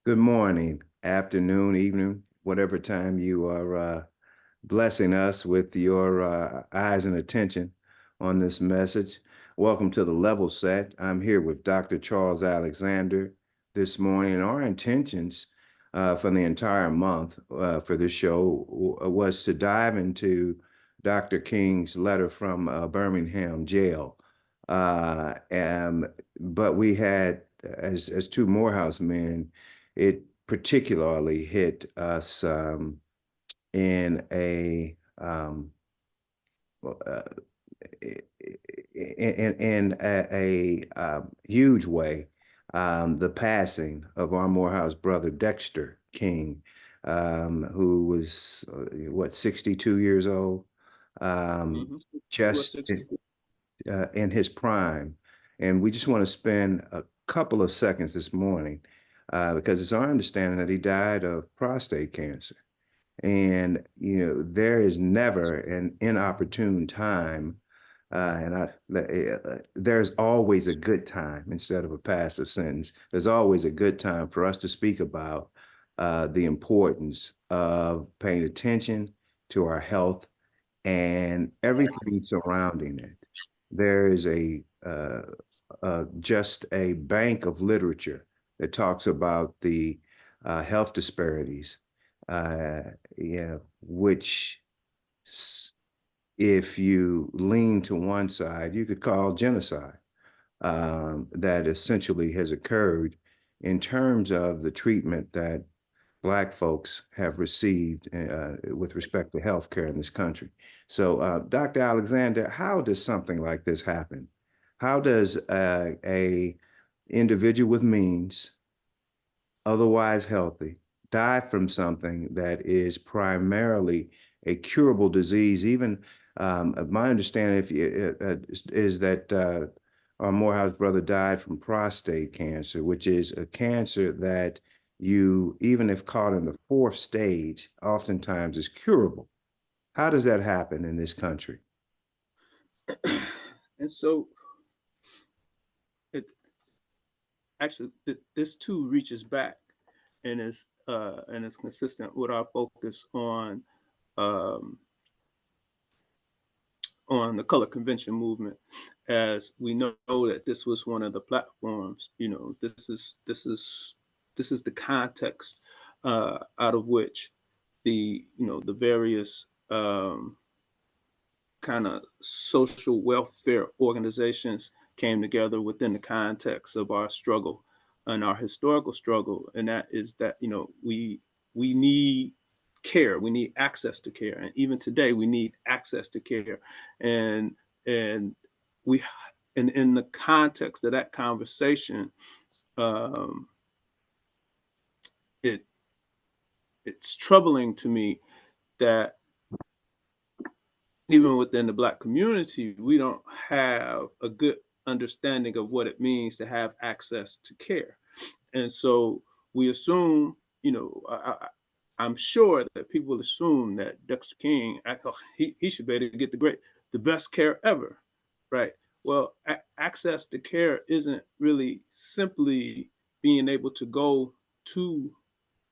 Good morning, afternoon, evening, whatever time you are blessing us with your eyes and attention on this message. Welcome to the Level Set. I'm here with Dr. Charles Alexander this morning. And our intentions for the entire month for this show was to dive into Dr. King's letter from Birmingham Jail. But we had, as two Morehouse men, it particularly hit us in a uh, in a huge way, the passing of our Morehouse brother Dexter King, who was 62 years old, um, Mm-hmm. just 60. in his prime. And we just want to spend a couple of seconds this morning because it's our understanding that he died of prostate cancer. And, there is never an inopportune time. There's always a good time instead of a passive sentence. There's always a good time for us to speak about the importance of paying attention to our health and everything surrounding it. There is just a bank of literature that talks about the health disparities, uh, which if you lean to one side, you could call genocide, that essentially has occurred in terms of the treatment that Black folks have received with respect to healthcare in this country. So, Dr. Alexander, how does something like this happen? How does a individual with means, otherwise healthy, die from something that is primarily a curable disease? Even my understanding is that our Morehouse brother died from prostate cancer, which is a cancer that you, even if caught in the fourth stage, oftentimes is curable. How does that happen in this country? And so it actually this too reaches back and is consistent with our focus um, on the color convention movement, as we know that this was one of the platforms. This is the context out of which the various kind of social welfare organizations came together within the context of our struggle and our historical struggle, and that is that we need care, we need access to care, and even today we need access to care, and and we and in the context of that conversation, um, it it's troubling to me that even within the Black community, we don't have a good understanding of what it means to have access to care. And so we assume, I'm sure that people assume that Dexter King, he should be able to get the best care ever, right? Well, access to care isn't really simply being able to go to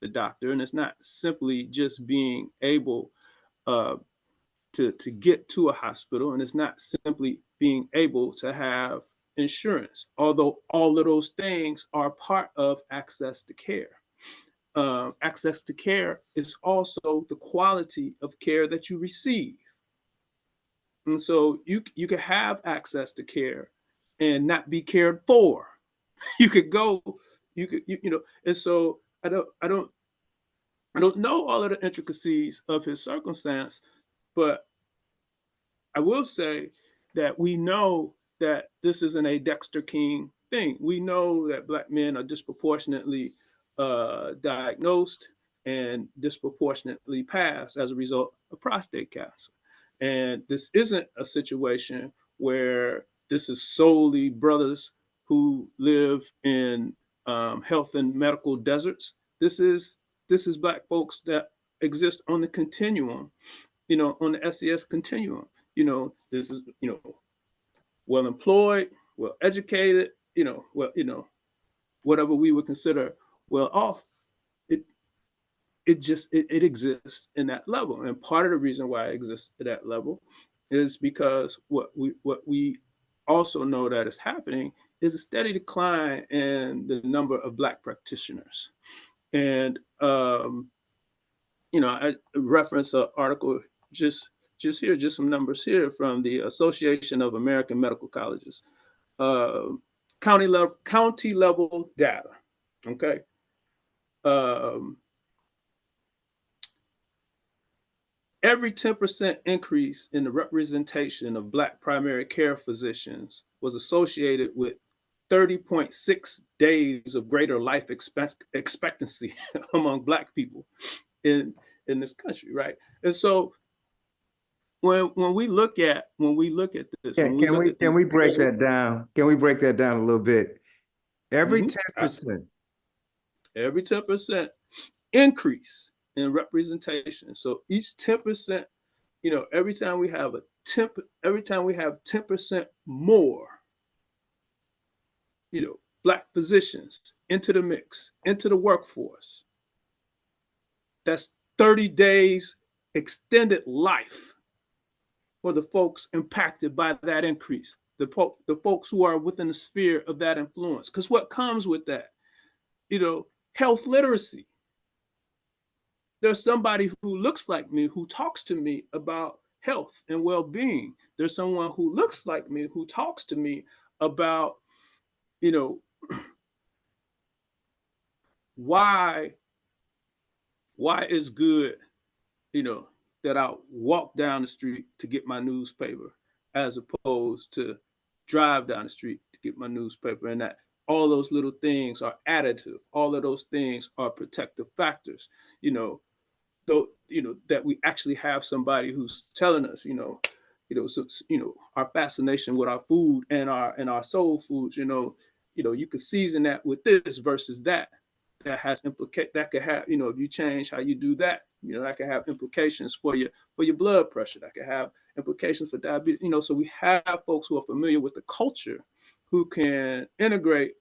the doctor, and it's not simply just being able uh, to get to a hospital, and it's not simply being able to have insurance, although all of those things are part of access to care. Access to care is also the quality of care that you receive. And so you could have access to care and not be cared for. You could go, you could and so I don't know all of the intricacies of his circumstance, but I will say that we know that this isn't a Dexter King thing. We know that Black men are disproportionately diagnosed and disproportionately pass as a result of prostate cancer. And this isn't a situation where this is solely brothers who live in health and medical deserts. This is Black folks that exist on the continuum, on the SES continuum. This is, well employed, well educated, whatever we would consider well off. it exists in that level. And part of the reason why it exists at that level is because what we also know that is happening is a steady decline in the number of Black practitioners. And I reference an article just here, just some numbers here from the Association of American Medical Colleges, uh, county level data. Okay, um, every 10% increase in the representation of Black primary care physicians was associated with 30.6 days of greater life expectancy among Black people in in this country, right? And so when we look at this, when we Can look we at these break numbers, that down? Can we break that down a little bit? Every mhm, 10%. every 10% increase in representation. So each 10%, every time we have 10% more, Black physicians into the mix, into the workforce, that's 30 days extended life for the folks impacted by that increase, the folks who are within the sphere of that influence. Because what comes with that, health literacy. There's somebody who looks like me who talks to me about health and well-being. There's someone who looks like me who talks to me about, you know, why it's good, you know, that I walk down the street to get my newspaper as opposed to drive down the street to get my newspaper, and that all those little things are additive. All of those things are protective factors. You know, though, that we actually have somebody who's telling us, our fascination with our food and our soul foods, you could season that with this versus that. That could have, if you change how you do that, that could have implications for your blood pressure. That could have implications for diabetes. So we have folks who are familiar with the culture who can integrate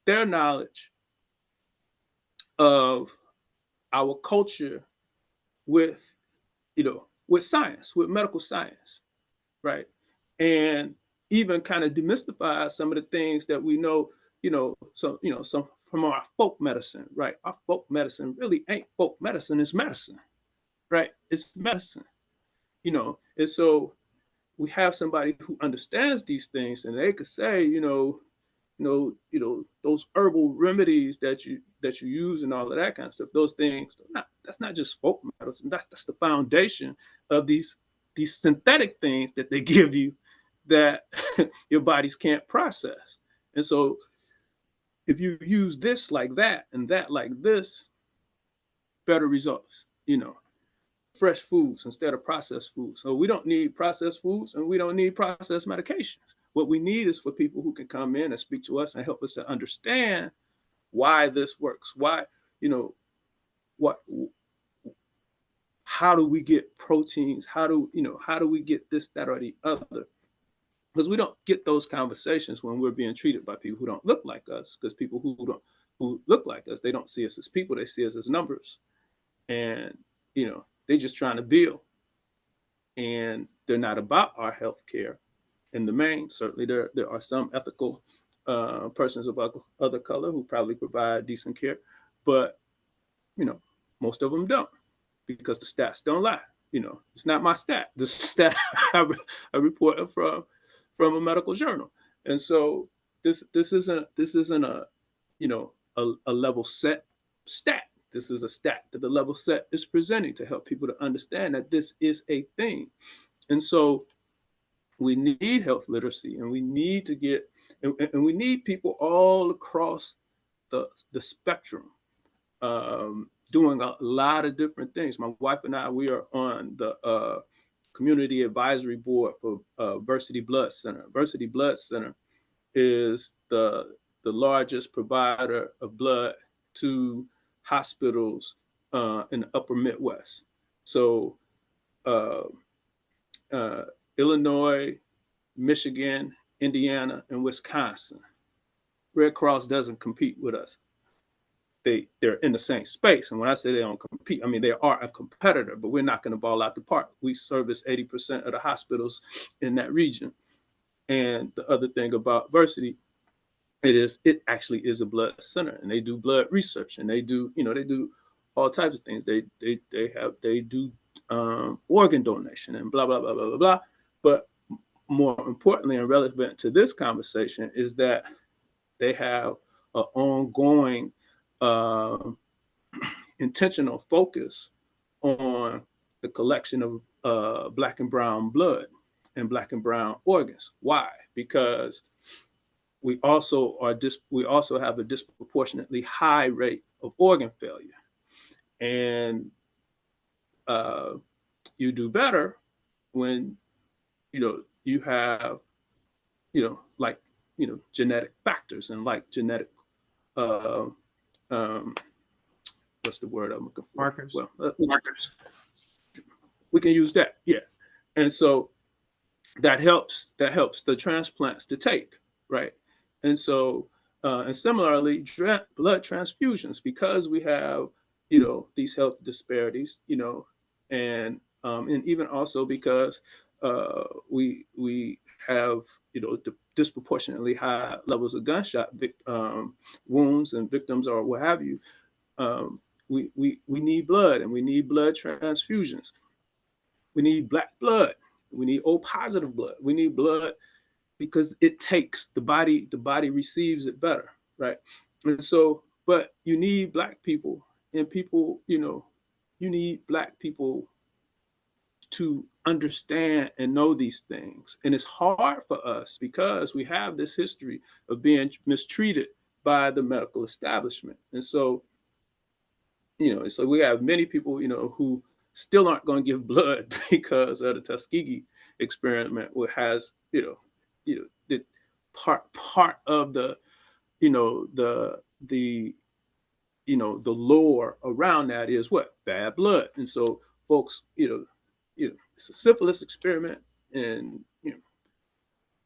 their knowledge of our culture with with science, with medical science, right? And even kind of demystify some of the things that we know, some from our folk medicine, right? Our folk medicine really ain't folk medicine, it's medicine, right? It's medicine, And so we have somebody who understands these things and they could say, those herbal remedies that you use and all of that kind of stuff. Those things, that's not just folk medicine. That's the foundation of these synthetic things that they give you that your bodies can't process. And so if you use this like that and that like this, better results. Fresh foods instead of processed foods. So we don't need processed foods and we don't need processed medications. What we need is for people who can come in and speak to us and help us to understand why this works. Why, what how do we get proteins? How do we get this, that, or the other? Because we don't get those conversations when we're being treated by people who don't look like us. Because people who look like us, they don't see us as people, they see us as numbers. And they're just trying to build. And they're not about our health care in the main. Certainly, there are some ethical persons of other color who probably provide decent care, but most of them don't, because the stats don't lie. It's not my stat. The stat I reported from a medical journal, and so this isn't a a level set stat. This is a stat that the level set is presenting to help people to understand that this is a thing. And so we need health literacy, and we need to get, and we need people all across the spectrum, doing a lot of different things. My wife and I, we are on the community advisory board for Versity Blood Center. Versity Blood Center is the largest provider of blood to hospitals in the upper Midwest. So uh, uh, Illinois, Michigan, Indiana, and Wisconsin. Red Cross doesn't compete with us. they're in the same space. And when I say they don't compete, I mean they are a competitor, but we're not going to ball out the park. We service 80% of the hospitals in that region. And the other thing about Versity, it actually is a blood center, and they do blood research, and they do they do all types of things. They do organ donation and blah blah blah blah blah blah. But more importantly and relevant to this conversation is that they have an ongoing uh, intentional focus on the collection of black and brown blood and black and brown organs. Why? Because we also have a disproportionately high rate of organ failure, and uh, you do better when you have like genetic factors and like genetic uh, um, what's the word I'm looking for? Markers. Well, markers. We can use that, yeah. And so that helps the transplants to take, right? And so and similarly blood transfusions, because we have these health disparities, and even also because we have disproportionately high levels of gunshot wounds and victims or what have you. We need blood, and we need blood transfusions. We need black blood. We need O positive blood. We need blood because it takes the body receives it better, right? And so, but you need black people, and people, you need black people to understand and know these things. And it's hard for us because we have this history of being mistreated by the medical establishment. And so, so we have many people, who still aren't going to give blood because of the Tuskegee experiment, which has, the part of the, the the lore around that is what? Bad blood. And so folks, it's a syphilis experiment, and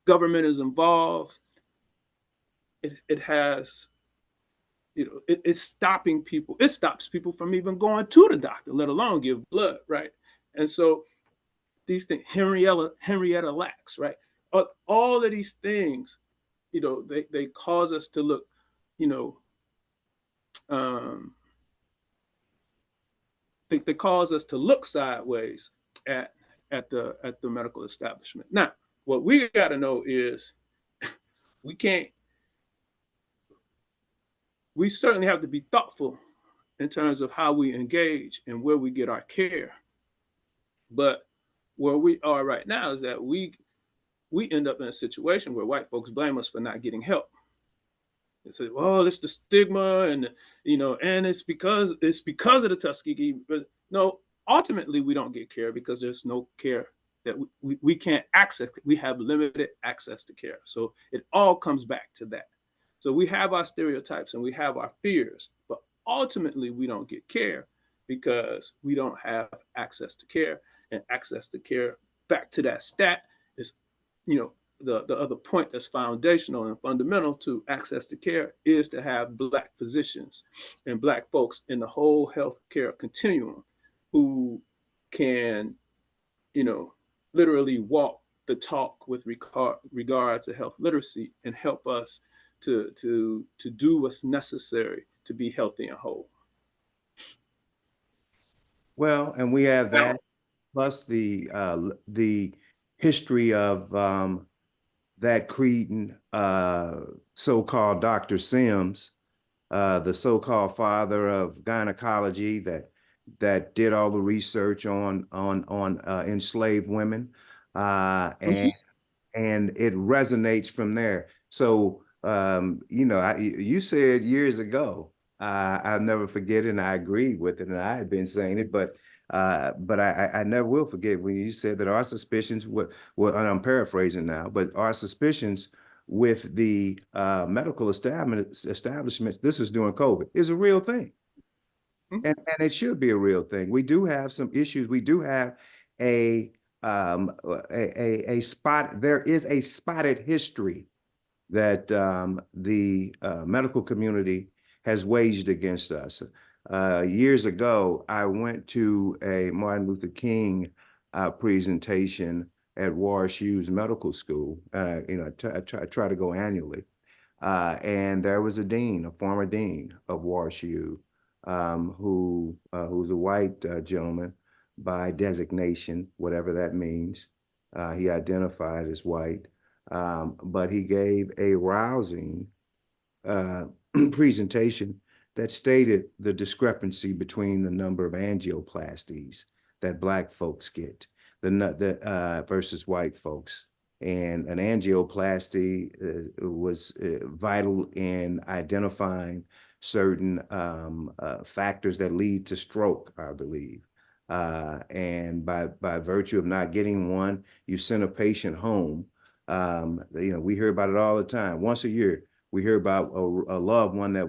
government is involved. It has it's stopping people. It stops people from even going to the doctor, let alone give blood, right? And so these things, Henrietta Lacks, right? All of these things, they cause us to look, you know, um, they cause us to look sideways at the medical establishment. Now, what we got to know is we can't. We certainly have to be thoughtful in terms of how we engage and where we get our care. But where we are right now is that we end up in a situation where white folks blame us for not getting help. They say, "Well, it's the stigma, and and it's because of the Tuskegee." But no, ultimately, we don't get care because there's no care that we can't access. We have limited access to care. So it all comes back to that. So we have our stereotypes and we have our fears, but ultimately we don't get care because we don't have access to care. And access to care, back to that stat, is the other point that's foundational and fundamental to access to care is to have black physicians and black folks in the whole healthcare continuum who can literally walk the talk with regard to health literacy and help us to do what's necessary to be healthy and whole. Well, and we have that plus the history of that Cretan so-called Dr. Sims, the so-called father of gynecology that did all the research on enslaved women, and it resonates from there. So you said years ago, I'll never forget it, and I agreed with it, and I had been saying it, but I never will forget when you said that our suspicions were, and I'm paraphrasing now, but our suspicions with the medical establishments, this is during COVID, is a real thing. And it should be a real thing. We do have some issues. We do have a spot. There is a spotted history that the medical community has waged against us. Years ago, I went to a Martin Luther King presentation at WashU's medical school. I try to go annually. And there was a dean, a former dean of WashU, who's a white gentleman by designation, whatever that means. He identified as white, but he gave a rousing uh, presentation that stated the discrepancy between the number of angioplasties that Black folks get, versus white folks. And an angioplasty was vital in identifying certain factors that lead to stroke, I believe. And by virtue of not getting one, you send a patient home. We hear about it all the time. Once a year, we hear about a loved one that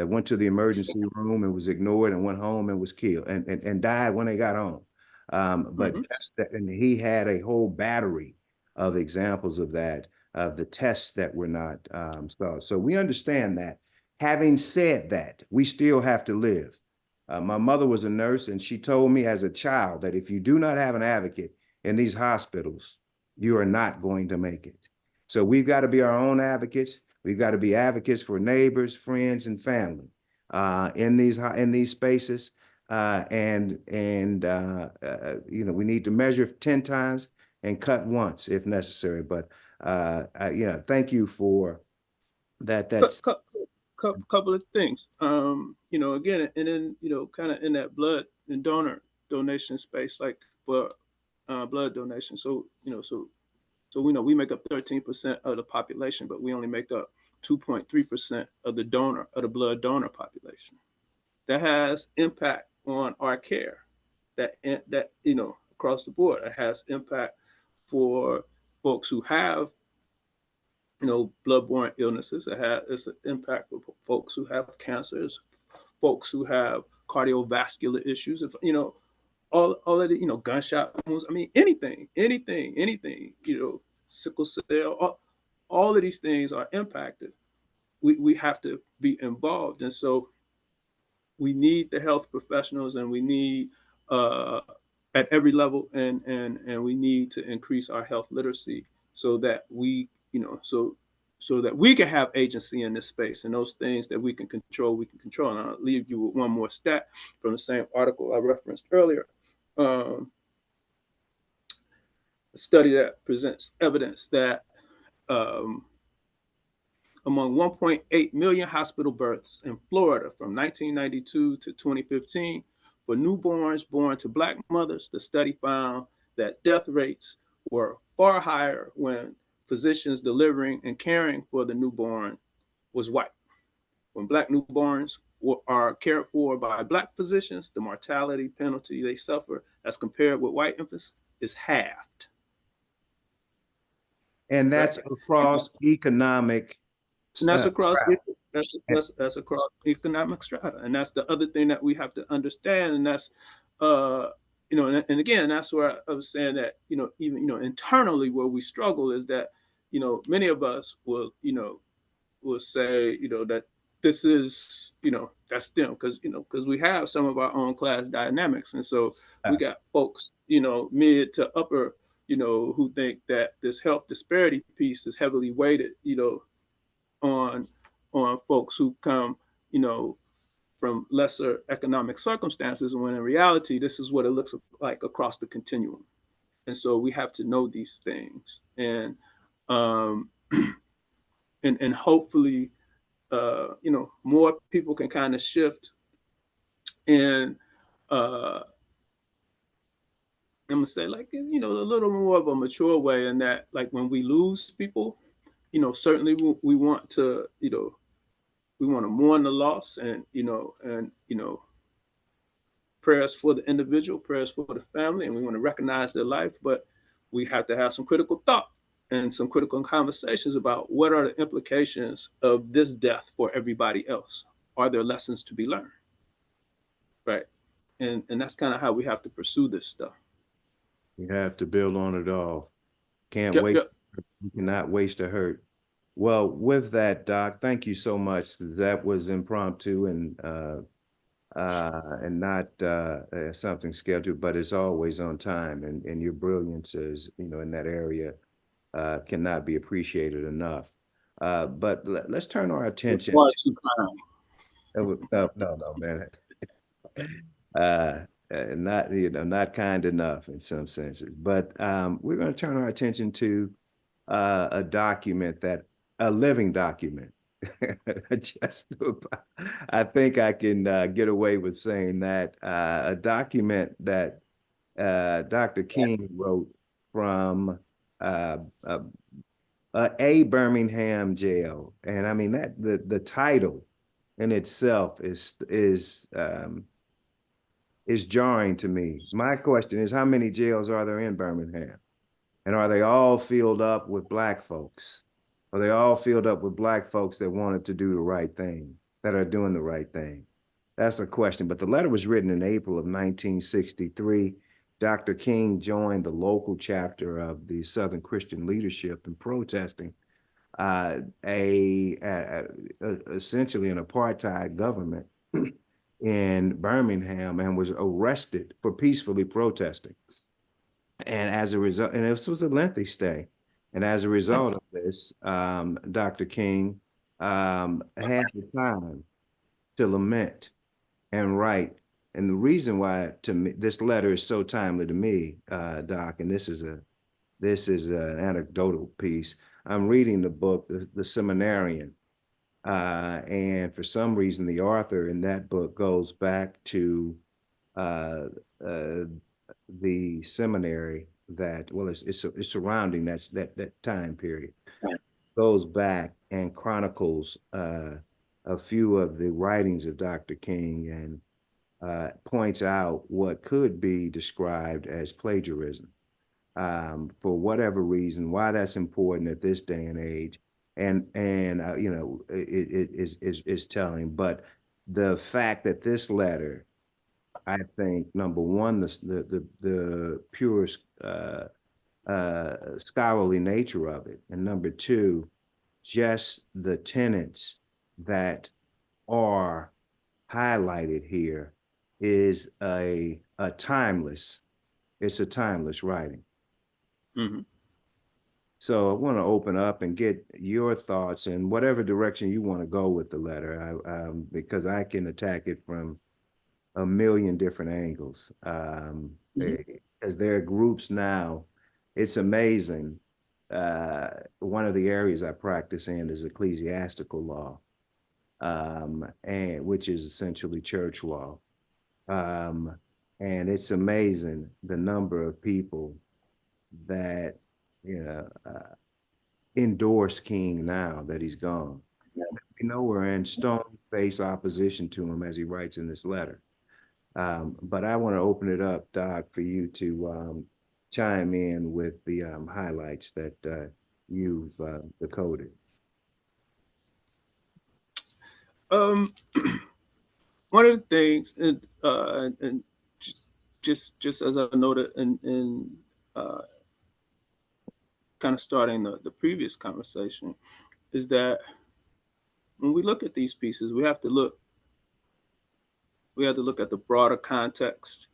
went to the emergency room and was ignored and went home and was killed and died when they got home. But Mm-hmm. and he had a whole battery of examples of that, of the tests that were not so we understand that. Having said that, we still have to live. My mother was a nurse, and she told me as a child that if you do not have an advocate in these hospitals, you are not going to make it. So we've got to be our own advocates. We've got to be advocates for neighbors, friends, and family in these spaces. We need to measure 10 times and cut once if necessary. But thank you for that. Couple of things. Again, and then kind of in that blood and donor donation space, like for blood donation. So we know we make up 13% of the population, but we only make up 2.3% of the blood donor population. That has impact on our care. That across the board, it has impact for folks who have bloodborne illnesses. It's an impact for folks who have cancers, folks who have cardiovascular issues. If all of the gunshot wounds. I mean anything. Sickle cell. All of these things are impacted. We have to be involved, and so we need the health professionals, and we need uh, at every level, and we need to increase our health literacy so that so that we can have agency in this space, and those things that we can control. And I'll leave you with one more stat from the same article I referenced earlier. Um, a study that presents evidence that um, among 1.8 million hospital births in Florida from 1992 to 2015 for newborns born to Black mothers, the study found that death rates were far higher when physicians delivering and caring for the newborn was white. When Black newborns are cared for by Black physicians, the mortality penalty they suffer as compared with white infants is halved. And Right? that's across economic And that's across strata. that's across economic strata, and that's the other thing that we have to understand, and that's uh and again, that's where I was saying that even internally where we struggle is that many of us will say that this is that's them, because we have some of our own class dynamics, and so we got folks mid to upper who think that this health disparity piece is heavily weighted on folks who come, from lesser economic circumstances, when in reality, this is what it looks like across the continuum. And so we have to know these things, um, and hopefully, more people can kind of shift and I'm gonna say like a little more of a mature way, in that like when we lose people, certainly we want to we want to mourn the loss, and prayers for the individual, prayers for the family, and we want to recognize their life. But we have to have some critical thought and some critical conversations about what are the implications of this death for everybody else. Are there lessons to be learned? Right. And that's kind of how we have to pursue this stuff. You have to build on it all. Can't Yep, wait. yep. You cannot waste a hurt. Well, with that, Doc, thank you so much. That was impromptu and not something scheduled, but it's always on time. And your brilliance is, in that area cannot be appreciated enough. But let's turn our You're attention far to, too kind. no, no, no, man. Not, not kind enough in some senses. But we're going to turn our attention to a document a living document. Just, I think I can get away with saying that a document that Dr. King wrote from uh, uh, a Birmingham jail, and I mean that the title in itself is jarring to me. My question is, how many jails are there in Birmingham? And are they all filled up with black folks? Are they all filled up with black folks that wanted to do the right thing, that are doing the right thing? That's a question. But the letter was written in April of 1963. Dr. King joined the local chapter of the Southern Christian Leadership in protesting essentially an apartheid government in Birmingham and was arrested for peacefully protesting. And as a result, and this was a lengthy stay. And as a result of this, Dr. King had the time to lament and write. And the reason why to me this letter is so timely to me, Doc, and this is an anecdotal piece. I'm reading the book, The Seminarian, and for some reason, the author in that book goes back to uh, uh, the seminary that, well, it's surrounding that time period. Goes back and chronicles a few of the writings of Dr. King and points out what could be described as plagiarism for whatever reason, why that's important at this day and age, and it is telling. But the fact that this letter, I think, number one, the purest scholarly nature of it, and number two, just the tenets that are highlighted here is a timeless. It's a timeless writing. Mhm. So I want to open up and get your thoughts in whatever direction you want to go with the letter, because I can attack it from a million different angles. Mhm. As there are groups now, it's amazing. One of the areas I practice in is ecclesiastical law, and which is essentially church law. Um, and it's amazing the number of people that endorse King now that he's gone. We know we're in stone face opposition to him as he writes in this letter. But I want to open it up, Doc, for you to chime in with the highlights that you've decoded. Um, One of the things, and just as I noted in kind of starting the previous conversation, is that when we look at these pieces, we have to look at the broader context,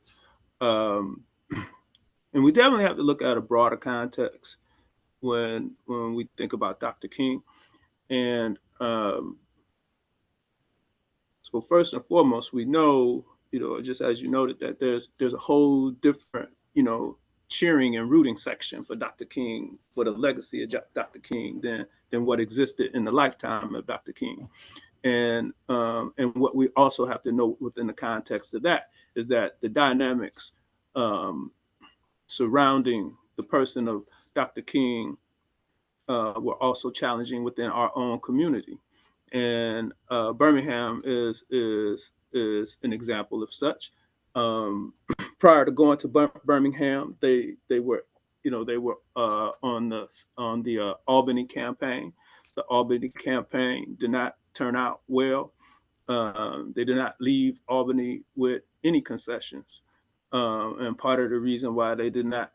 um, and we definitely have to look at a broader context when we think about Dr. King. And so first and foremost, we know, just as you noted, that there's a whole different, cheering and rooting section for Dr. King, for the legacy of Dr. King, than what existed in the lifetime of Dr. King. And what we also have to know within the context of that is that the dynamics um, surrounding the person of Dr. King were also challenging within our own community. And Birmingham is an example of such. Prior to going to Birmingham, they were, they were on the Albany campaign. The Albany campaign did not turn out well. They did not leave Albany with any concessions, and part of the reason why they did not,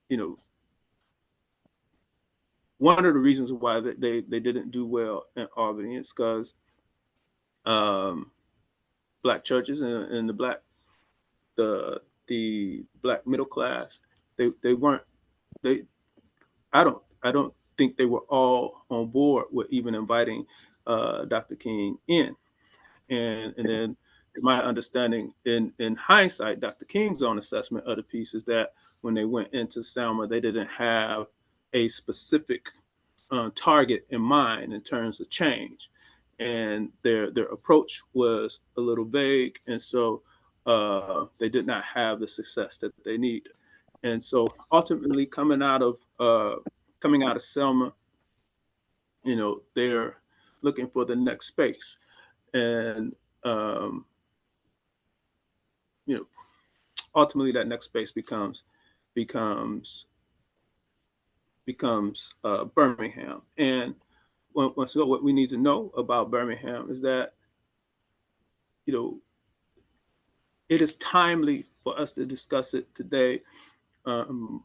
you know, one of the reasons why they didn't do well in Albany is because um, black churches and the the black middle class, they weren't they I don't think they were all on board with even inviting Dr. King in. And then my understanding in hindsight, Dr. King's own assessment of the piece is that when they went into Selma, they didn't have a specific target in mind in terms of change, and their approach was a little vague, and so they did not have the success that they need. And so ultimately, coming out of Selma, they're looking for the next space, and um, you know, ultimately that next space becomes Birmingham. And once again, what we need to know about Birmingham is that you know it is timely for us to discuss it today, um,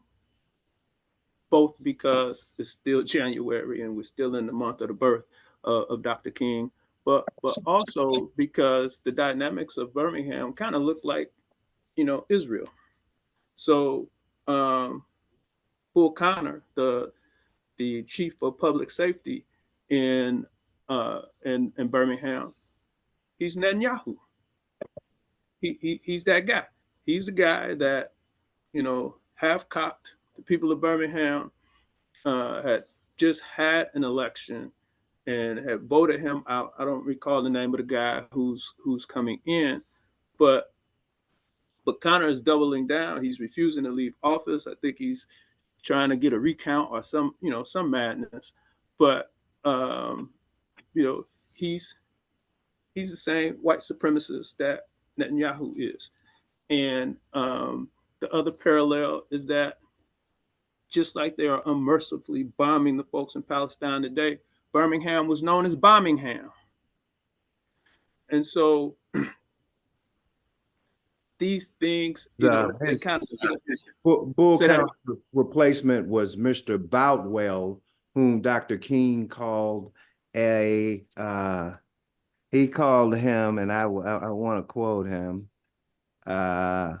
both because it's still January and we're still in the month of the birth of Dr. King, but also because the dynamics of Birmingham kind of look like Israel. So um, Bull Connor, the chief of public safety in Birmingham, he's Netanyahu. He's that guy. He's the guy that half cocked. The people of Birmingham had just had an election and had voted him out. I don't recall the name of the guy who's coming in, but Connor is doubling down. He's refusing to leave office. I think he's trying to get a recount or some madness. But um, you know, he's he's the same white supremacist that Netanyahu is. And the other parallel is that just like they are unmercifully bombing the folks in Palestine today, Birmingham was known as Bombingham. And so these things, they His kind of Bull say that. Connor replacement was Mr. Boutwell, whom Dr. King called a he called him, and I want to quote him. Uh,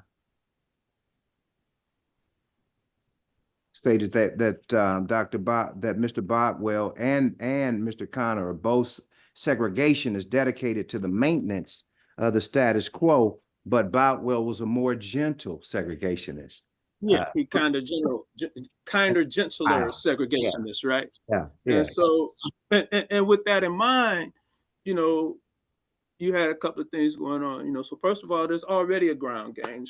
Stated that Mr. Boutwell and Mr. Connor are both segregationists dedicated to the maintenance of the status quo, but Boutwell was a more gentle segregationist. Yeah, he kinder, gentler Wow. Yeah, segregationist, right? yeah, And yeah. so, and with that in mind, you know, you had a couple of things going on. So first of all, there's already a ground game.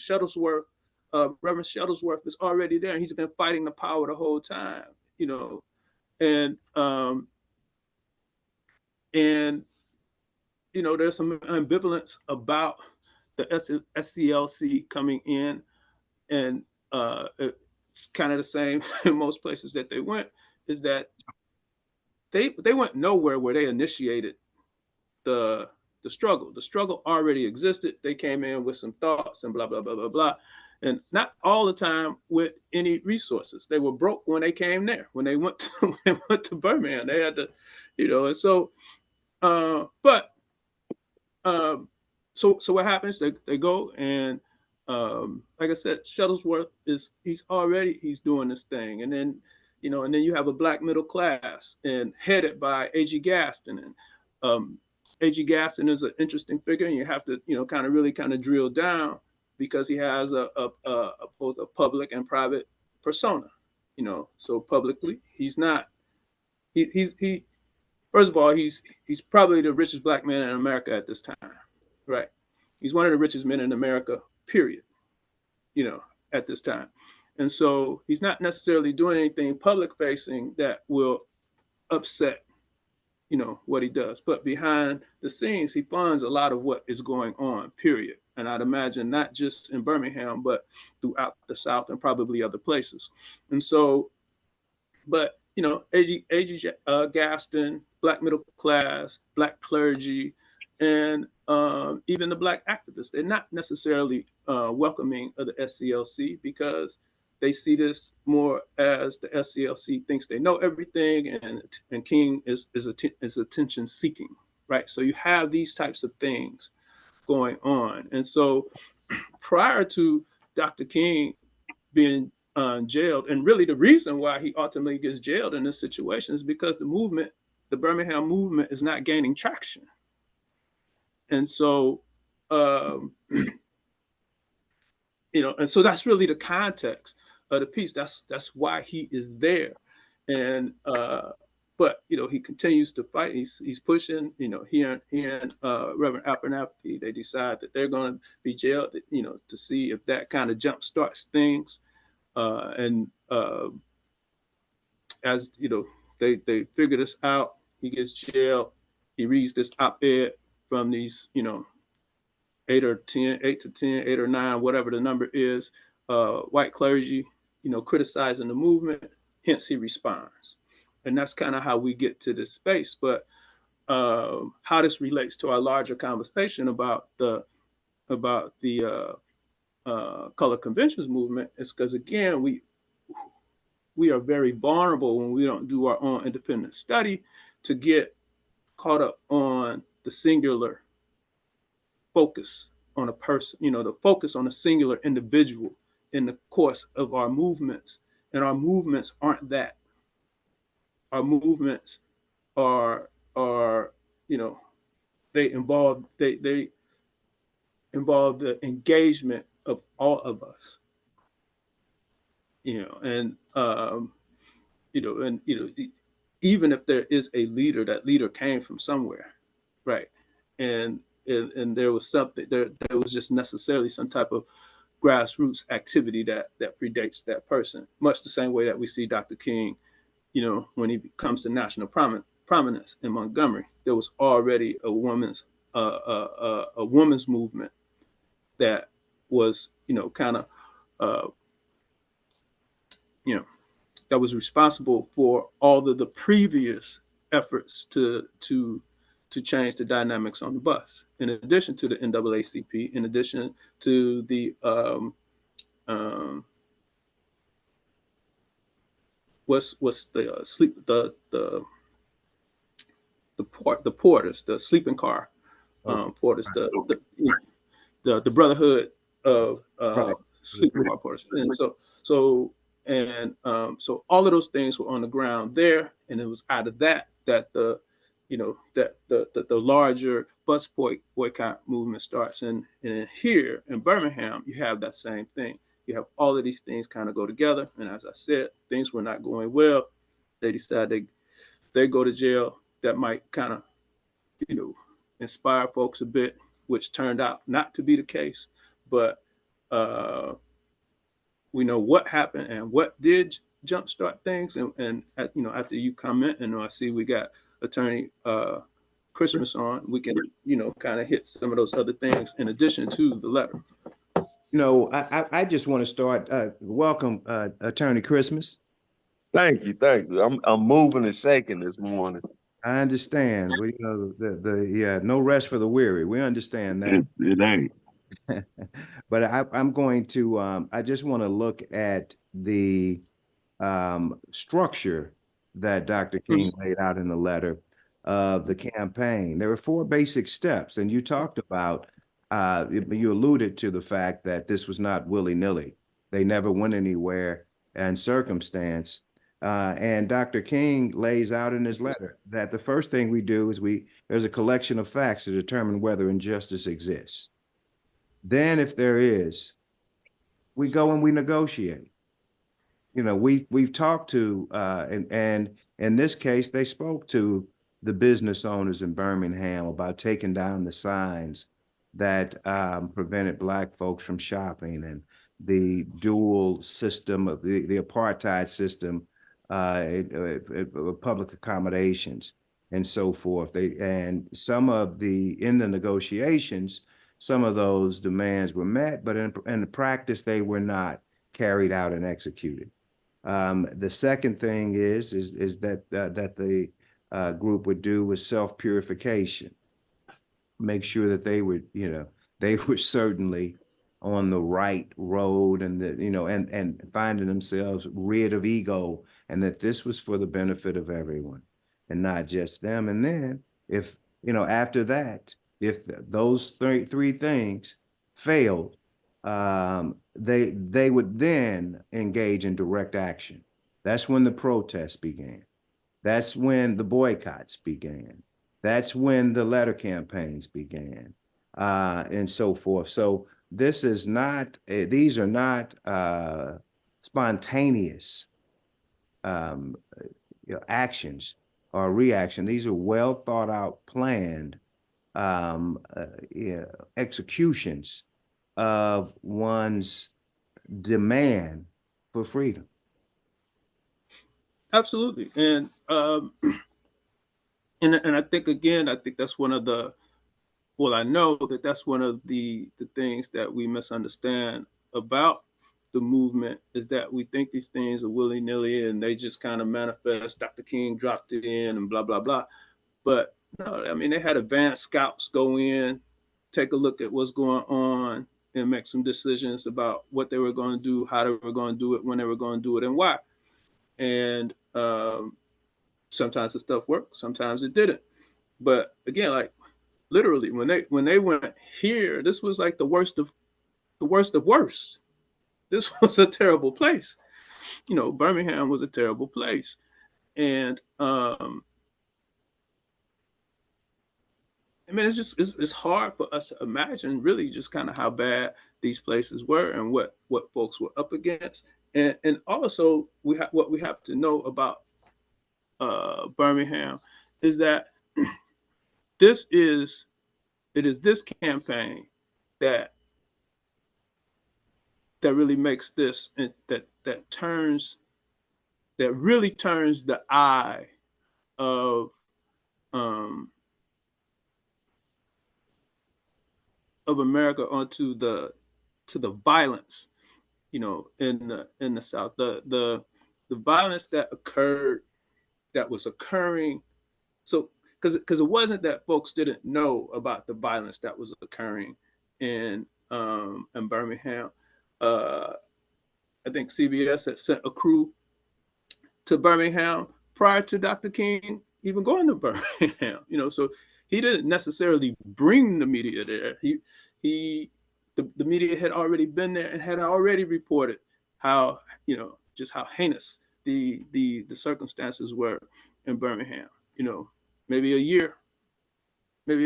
Reverend Shuttlesworth is already there, and he's been fighting the power the whole time. You know, and and there's some ambivalence about the SCLC coming in, and it's kind of the same in most places that they went. Is that they went nowhere where they initiated the the struggle. The struggle already existed. They came in with some thoughts and blah blah blah blah blah, and not all the time with any resources. They were broke when they came there. When they went to, when they went to Birmingham, they had to, and so. But so what happens? They go and like I said, Shuttlesworth he's doing this thing, and then and then you have a black middle class and headed by A.G. Gaston, and A.G. Gaston is an interesting figure, and you have to kind of really kind of drill down because he has both a public and private persona. So publicly he's not he first of all, he's probably the richest black man in America at this time, right? He's one of the richest men in America, period. At this time, and so he's not necessarily doing anything public facing that will upset what he does, but behind the scenes, he funds a lot of what is going on, period. And I'd imagine not just in Birmingham, but throughout the South and probably other places. And so, but A.G. Gaston, black middle class, black clergy, and even the black activists, they're not necessarily welcoming of the SCLC because they see this more as the SCLC thinks they know everything, and King is attention seeking, right? So you have these types of things going on, and so prior to Dr. King being jailed, and really the reason why he ultimately gets jailed in this situation is because the Birmingham movement, is not gaining traction, and so um, and so that's really the context of the piece. That's why he is there, and but he continues to fight. He's pushing. He and Reverend Abernathy, they decide that they're going to be jailed. To see if that kind of jump starts things, and as they figure this out. He gets jailed. He reads this op-ed from these 8 to 10, 8 or 9, whatever the number is, white clergy, criticizing the movement. Hence, he responds, and that's kind of how we get to this space. But how this relates to our larger conversation about the color conventions movement is because, again, we are very vulnerable when we don't do our own independent study to get caught up on the singular focus on a person, the focus on a singular individual in the course of our movements. And our movements aren't that. Our movements are they involve the engagement of all of us. And and even if there is a leader, that leader came from somewhere, right? And there was something there was just necessarily some type of grassroots activity that predates that person, much the same way that we see Dr. King, when he comes to national prominence in Montgomery. There was already a woman's movement that was kind of uh, you know that was responsible for all of the previous efforts to change the dynamics on the bus. In addition to the NAACP, in addition to the um, what's the sleep the porters, the sleeping car Okay. porters, Right. the brotherhood of Right. sleeping car porters, and so all of those things were on the ground there, and it was out of that the larger bus boycott movement starts. And here in Birmingham, you have that same thing. You have all of these things kind of go together, and as I said, things were not going well. They decide they go to jail. That might kind of you know inspire folks a bit, which turned out not to be the case. But uh, we know what happened and what did jumpstart things. And after you comment, and I see we got Attorney Christmas on, we can kind of hit some of those other things in addition to the letter. I just want to start. Welcome, Attorney Christmas. Thank you, thank you. I'm moving and shaking this morning. I understand. We the yeah, no rest for the weary. We understand that. It ain't. But I'm going to I just want to look at the structure that Dr. King laid out in the letter of the campaign. There were four basic steps, and you talked about you alluded to the fact that this was not willy-nilly. They never went anywhere and circumstance. And Dr. King lays out in his letter that the first thing we do is there's a collection of facts to determine whether injustice exists. Then, if there is, we go and we negotiate. We've talked to and in this case, they spoke to the business owners in Birmingham about taking down the signs that prevented Black folks from shopping, and the dual system of the apartheid system, public accommodations and so forth. And some of in the negotiations, some of those demands were met, but in the practice, they were not carried out and executed. The second thing is that the group would do was self-purification, make sure that they were certainly on the right road, and that, and finding themselves rid of ego, and that this was for the benefit of everyone and not just them. And then if, after that, if those three things failed, they would then engage in direct action. That's when the protests began. That's when the boycotts began. That's when the letter campaigns began, and so forth. So this is not; these are not spontaneous um, actions or reaction. These are well thought out, planned yeah, executions of one's demand for freedom. Absolutely. And I think, again, I think that's one of the, well, I know that that's one of the things that we misunderstand about the movement, is that we think these things are willy-nilly and they just kind of manifest. Dr. King dropped it in and blah blah blah. But no, I mean, they had advanced scouts go in, take a look at what's going on, and make some decisions about what they were going to do, how they were going to do it, when they were going to do it, and why. And sometimes the stuff worked, sometimes it didn't. But again, like, literally, when they went here, this was like the worst of the worst of worst. This was a terrible place. Birmingham was a terrible place. And I mean, it's hard for us to imagine really just kind of how bad these places were and what folks were up against. And also, what we have to know about Birmingham is that this is it is this campaign that really makes this, and that really turns the eye of um, America onto the violence, in the South, the violence that was occurring. So, because it wasn't that folks didn't know about the violence that was occurring in Birmingham. Uh, I think CBS had sent a crew to Birmingham prior to Dr. King even going to Birmingham. So he didn't necessarily bring the media there. The media had already been there and had already reported how, just how heinous the circumstances were in Birmingham. Maybe maybe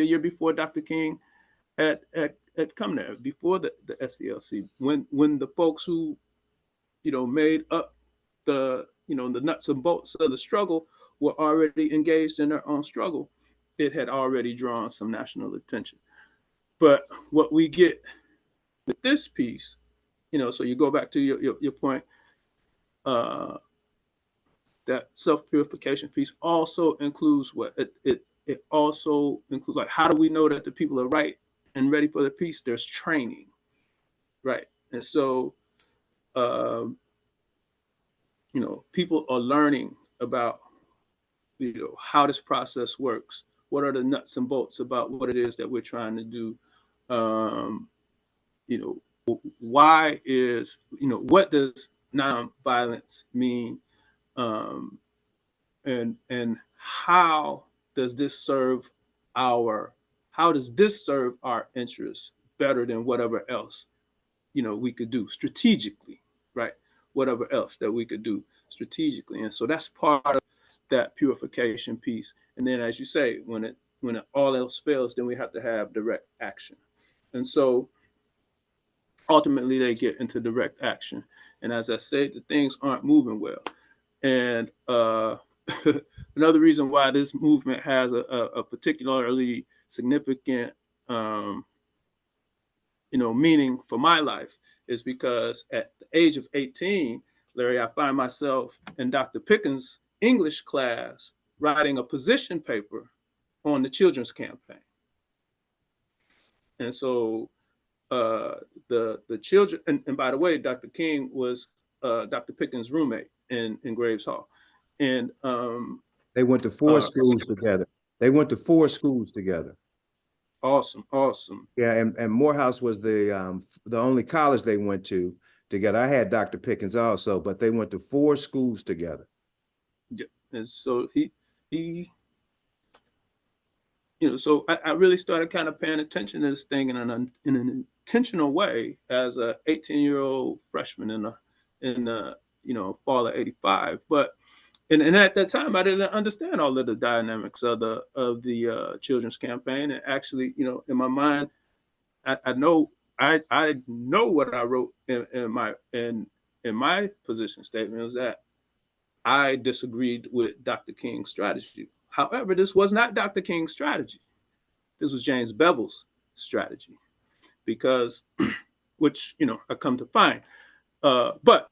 a year before Dr. King had come there, before the SCLC, when the folks who made up the nuts and bolts of the struggle were already engaged in their own struggle. It had already drawn some national attention. But what we get with this piece, so you go back to your point, uh, that self-purification piece also includes what it also includes, like, how do we know that the people are right and ready for the peace? There's training, right? And so um, people are learning about how this process works. What are the nuts and bolts about what it is that we're trying to do? Um, why is what does nonviolence mean? Um, and does this serve our how does this serve our interests better than whatever else we could do strategically, right? Whatever else that we could do strategically. And so that's part of that purification piece. And then, as you say, when it all else fails, then we have to have direct action. And so ultimately they get into direct action. And as I said, the things aren't moving well. And another reason why this movement has a particularly significant meaning for my life is because at the age of 18, Larry, I find myself in Dr. Pickens' English class writing a position paper on the children's campaign. And so the children, and by the way, Dr. King was Dr. Pickens' roommate in Graves Hall. And They went to four schools together. They went to four schools together. Awesome, awesome. Yeah, and Morehouse was the only college they went to together. I had Dr. Pickens also, but they went to 4 schools together. Yeah. And so he, so I really started kind of paying attention to this thing in an intentional way as a 18-year-old freshman in the fall of '85. But and at that time I didn't understand all of the dynamics of the children's campaign. And actually, in my mind, I know I know what I wrote in my position statement was that I disagreed with Dr. King's strategy. However, this was not Dr. King's strategy. This was James Bevel's strategy, because, which I come to find. But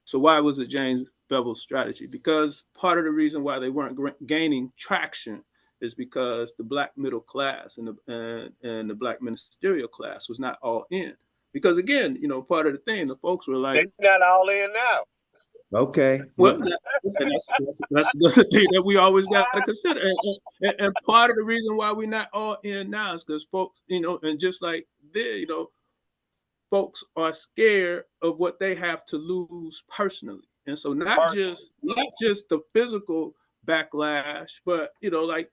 so why was it James Bevel's strategy? Because part of the reason why they weren't gaining traction is because the black middle class and the black ministerial class was not all in. Because again, part of the thing, the folks were like, they're not all in now. Okay. well, and that's the thing that we always got to consider. And part of the reason why we're not all in now is because folks, and just like there, folks are scared of what they have to lose personally. And so not just the physical backlash, but like,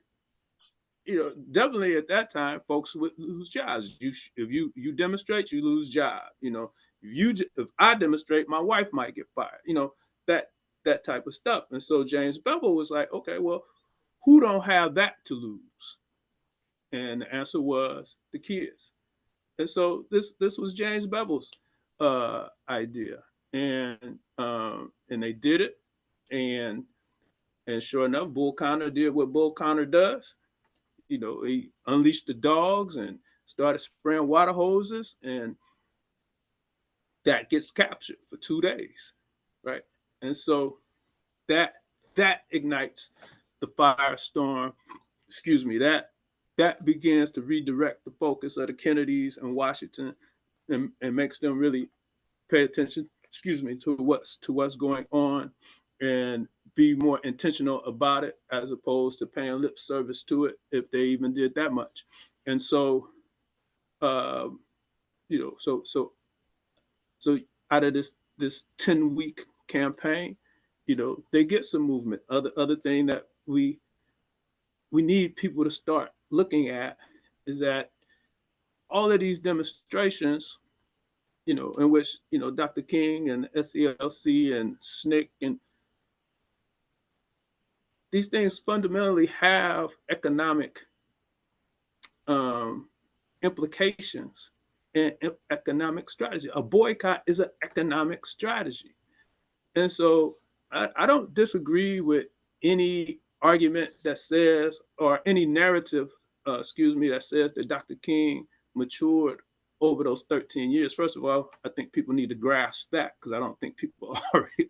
definitely at that time, folks would lose jobs. If you demonstrate, you lose job. If I demonstrate, my wife might get fired. That that type of stuff. And so James Bevel was like, okay, well, who don't have that to lose? And the answer was the kids. And so this was James Bevel's idea, and they did it, and sure enough, Bull Connor did what Bull Connor does. He unleashed the dogs and started spraying water hoses, and that gets captured for 2 days, right? And so that ignites the firestorm. Excuse me. That begins to redirect the focus of the Kennedys and Washington, and makes them really pay attention. Excuse me, to what's going on, and be more intentional about it, as opposed to paying lip service to it, if they even did that much. And so, so out of this 10-week campaign, they get some movement. Other thing that we need people to start looking at is that all of these demonstrations, in which Dr. King and SCLC and SNCC and these things fundamentally have economic implications and economic strategy. A boycott is an economic strategy. And so I don't disagree with any argument that says, or any narrative, that says that Dr. King matured over those 13 years. First of all, I think people need to grasp that, because I don't think people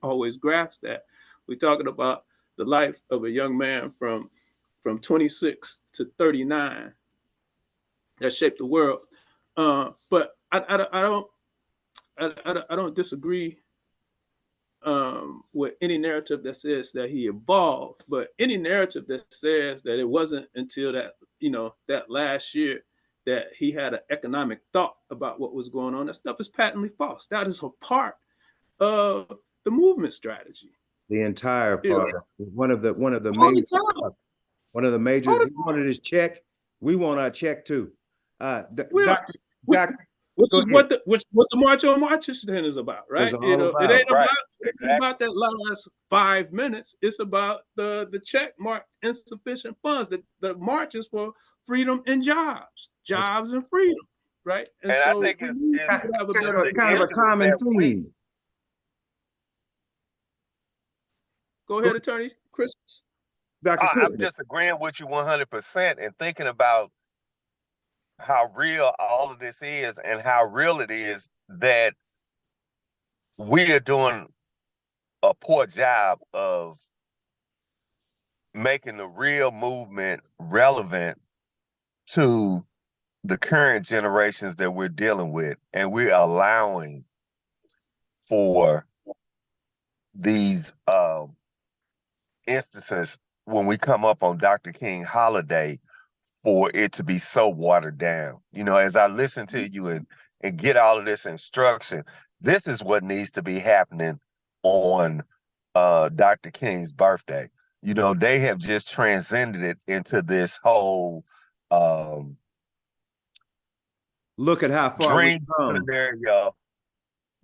always grasp that. We're talking about the life of a young man from 26 to 39 that shaped the world. But I don't disagree with any narrative that says that he evolved, but any narrative that says that it wasn't until that last year that he had an economic thought about what was going on, that stuff is patently false. That is a part of the movement strategy. The entire part. One of the All major the time. one of the major. All the He wanted his check. We want our check too. Well, Doctor, which go is ahead. what the March on Marches then is about, It's right? all It ain't Right. about that last 5 minutes. It's about the check mark insufficient funds. The marches for freedom and jobs and freedom, right? And And I so think we it's, need it's, to have a it's better the kind of a energy common that we, theme. Go ahead, Attorney Chris. Dr. I'm Chris. just agreeing with you 100% and thinking about how real all of this is and how real it is that we are doing a poor job of making the real movement relevant to the current generations that we're dealing with. And we're allowing for these instances when we come up on Dr. King holiday for it to be so watered down. As I listen to you and get all of this instruction, this is what needs to be happening on Dr. King's birthday. They have just transcended it into this whole Look at how far we've dream come. scenario,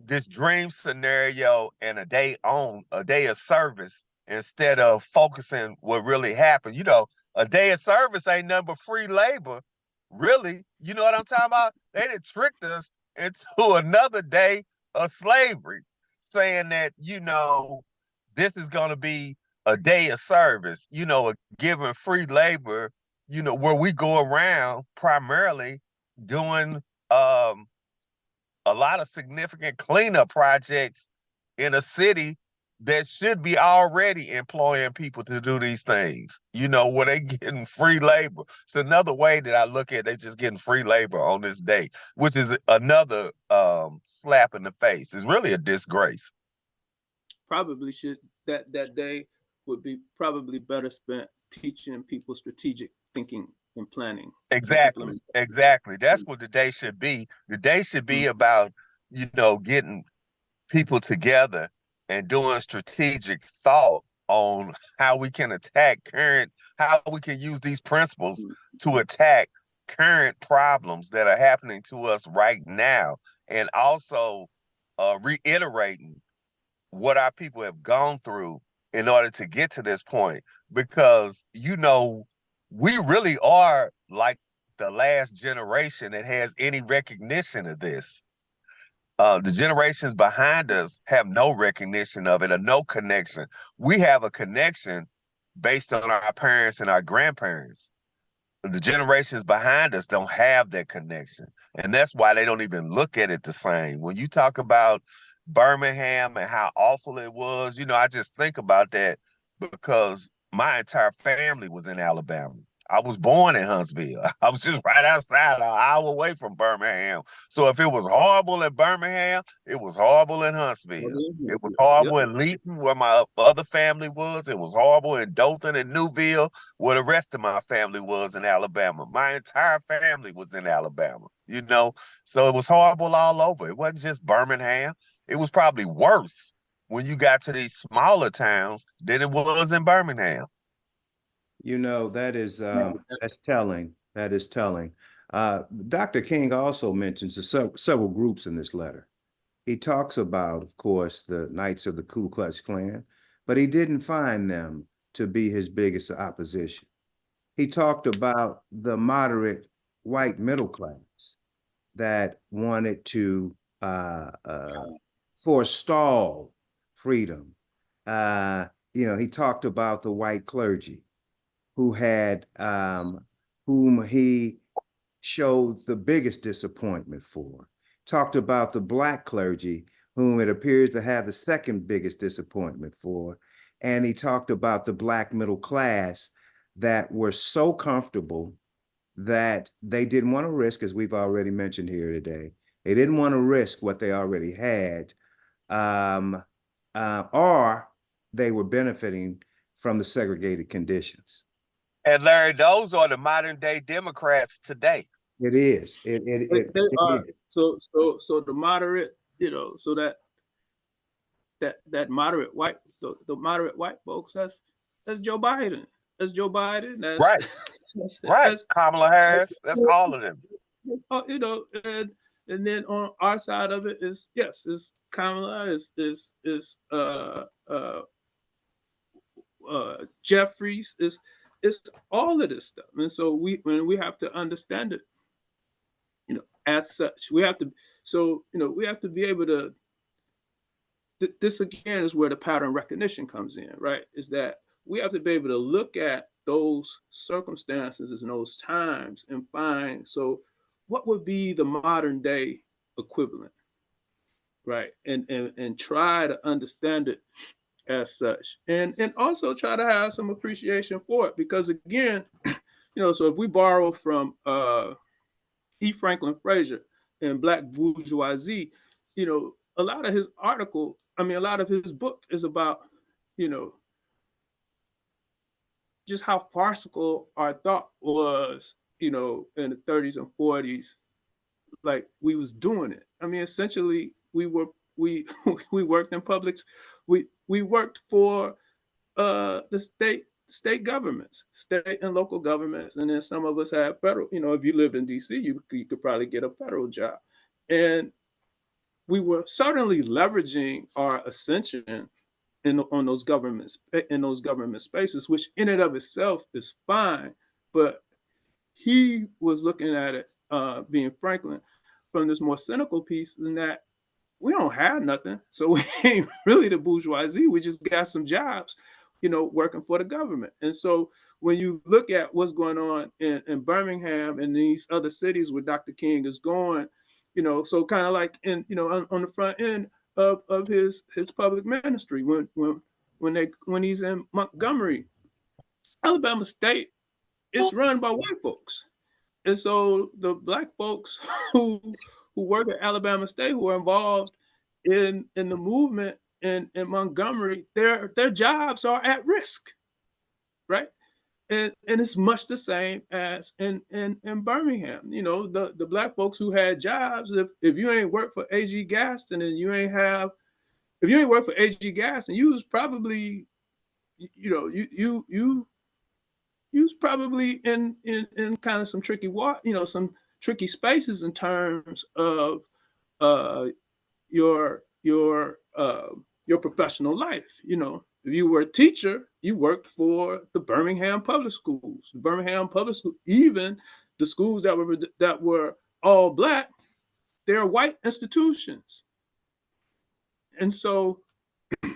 this dream scenario and a day of service instead of focusing what really happened. A day of service ain't nothing but free labor, really. You know what I'm talking about? They done tricked us into another day of slavery, saying that, this is going to be a day of service, giving free labor, where we go around primarily doing a lot of significant cleanup projects in a city that should be already employing people to do these things, where they getting free labor. It's another way that I look at it, they just getting free labor on this day, which is another slap in the face. It's really a disgrace. Probably should that day would be probably better spent teaching people strategic thinking and planning and Exactly. implementation. Exactly. That's what the day should be. The day should be about, getting people together and doing strategic thought on how we can how we can use these principles to attack current problems that are happening to us right now, and also reiterating what our people have gone through in order to get to this point. Because, we really are like the last generation that has any recognition of this. The generations behind us have no recognition of it or no connection. We have a connection based on our parents and our grandparents. The generations behind us don't have that connection. And that's why they don't even look at it the same. When you talk about Birmingham and how awful it was, I just think about that because my entire family was in Alabama. I was born in Huntsville. I was just right outside, an hour away from Birmingham. So if it was horrible in Birmingham, it was horrible in Huntsville. It was Yep. horrible in Leeton, where my other family was. It was horrible in Dothan and Newville, where the rest of my family was in Alabama. My entire family was in Alabama. So it was horrible all over. It wasn't just Birmingham. It was probably worse when you got to these smaller towns than it was in Birmingham. That is that's telling. That is telling. Dr. King also mentions several groups in this letter. He talks about, of course, the Knights of the Ku Klux Klan, but he didn't find them to be his biggest opposition. He talked about the moderate white middle class that wanted to forestall freedom. He talked about the white clergy who had whom he showed the biggest disappointment for. Talked about the black clergy, whom it appears to have the second biggest disappointment for. And he talked about the black middle class that were so comfortable that they didn't want to risk, as we've already mentioned here today. They didn't want to risk what they already had, or they were benefiting from the segregated conditions. And Larry, those are the modern day Democrats today. It is. They are. Is. So the moderate, so that moderate white, the moderate white folks, that's Joe Biden. That's Joe Biden. That's Right. Right. Kamala Harris. That's all of them. And then on our side of it is, yes, it's Kamala, is Jeffries, it's all of this stuff. And so we have to understand it, as such. We have to be able to, this again is where the pattern recognition comes in, right? Is that we have to be able to look at those circumstances and those times and find, so what would be the modern day equivalent, right? And try to understand it as such, and also try to have some appreciation for it, because again, so if we borrow from E. Franklin Frazier and Black Bourgeoisie, a lot of his a lot of his book is about, just how farcical our thought was in the 30s and 40s, like we was doing it. I mean, essentially, we we worked in publics. We worked for the state governments, state and local governments, and then some of us had federal. If you lived in D.C., you could probably get a federal job, and we were certainly leveraging our ascension on those governments in those government spaces, which in and of itself is fine. But he was looking at it, being Franklin, from this more cynical piece, than that we don't have nothing. So we ain't really the bourgeoisie. We just got some jobs, working for the government. And so when you look at what's going on in Birmingham and these other cities where Dr. King is going, so kind of like on the front end of his public ministry, when he's in Montgomery, Alabama State, it's run by white folks. And so the black folks who work at Alabama State, who are involved in the movement in Montgomery, their jobs are at risk, right? And it's much the same as in Birmingham. The black folks who had jobs, if you ain't work for A.G. Gaston and if you ain't work for A.G. Gaston, you was probably, you was probably in kind of some tricky some tricky spaces in terms of uh your professional life. If you were a teacher, you worked for the Birmingham public schools. Birmingham public school, even the schools that were all black, they're white institutions. And so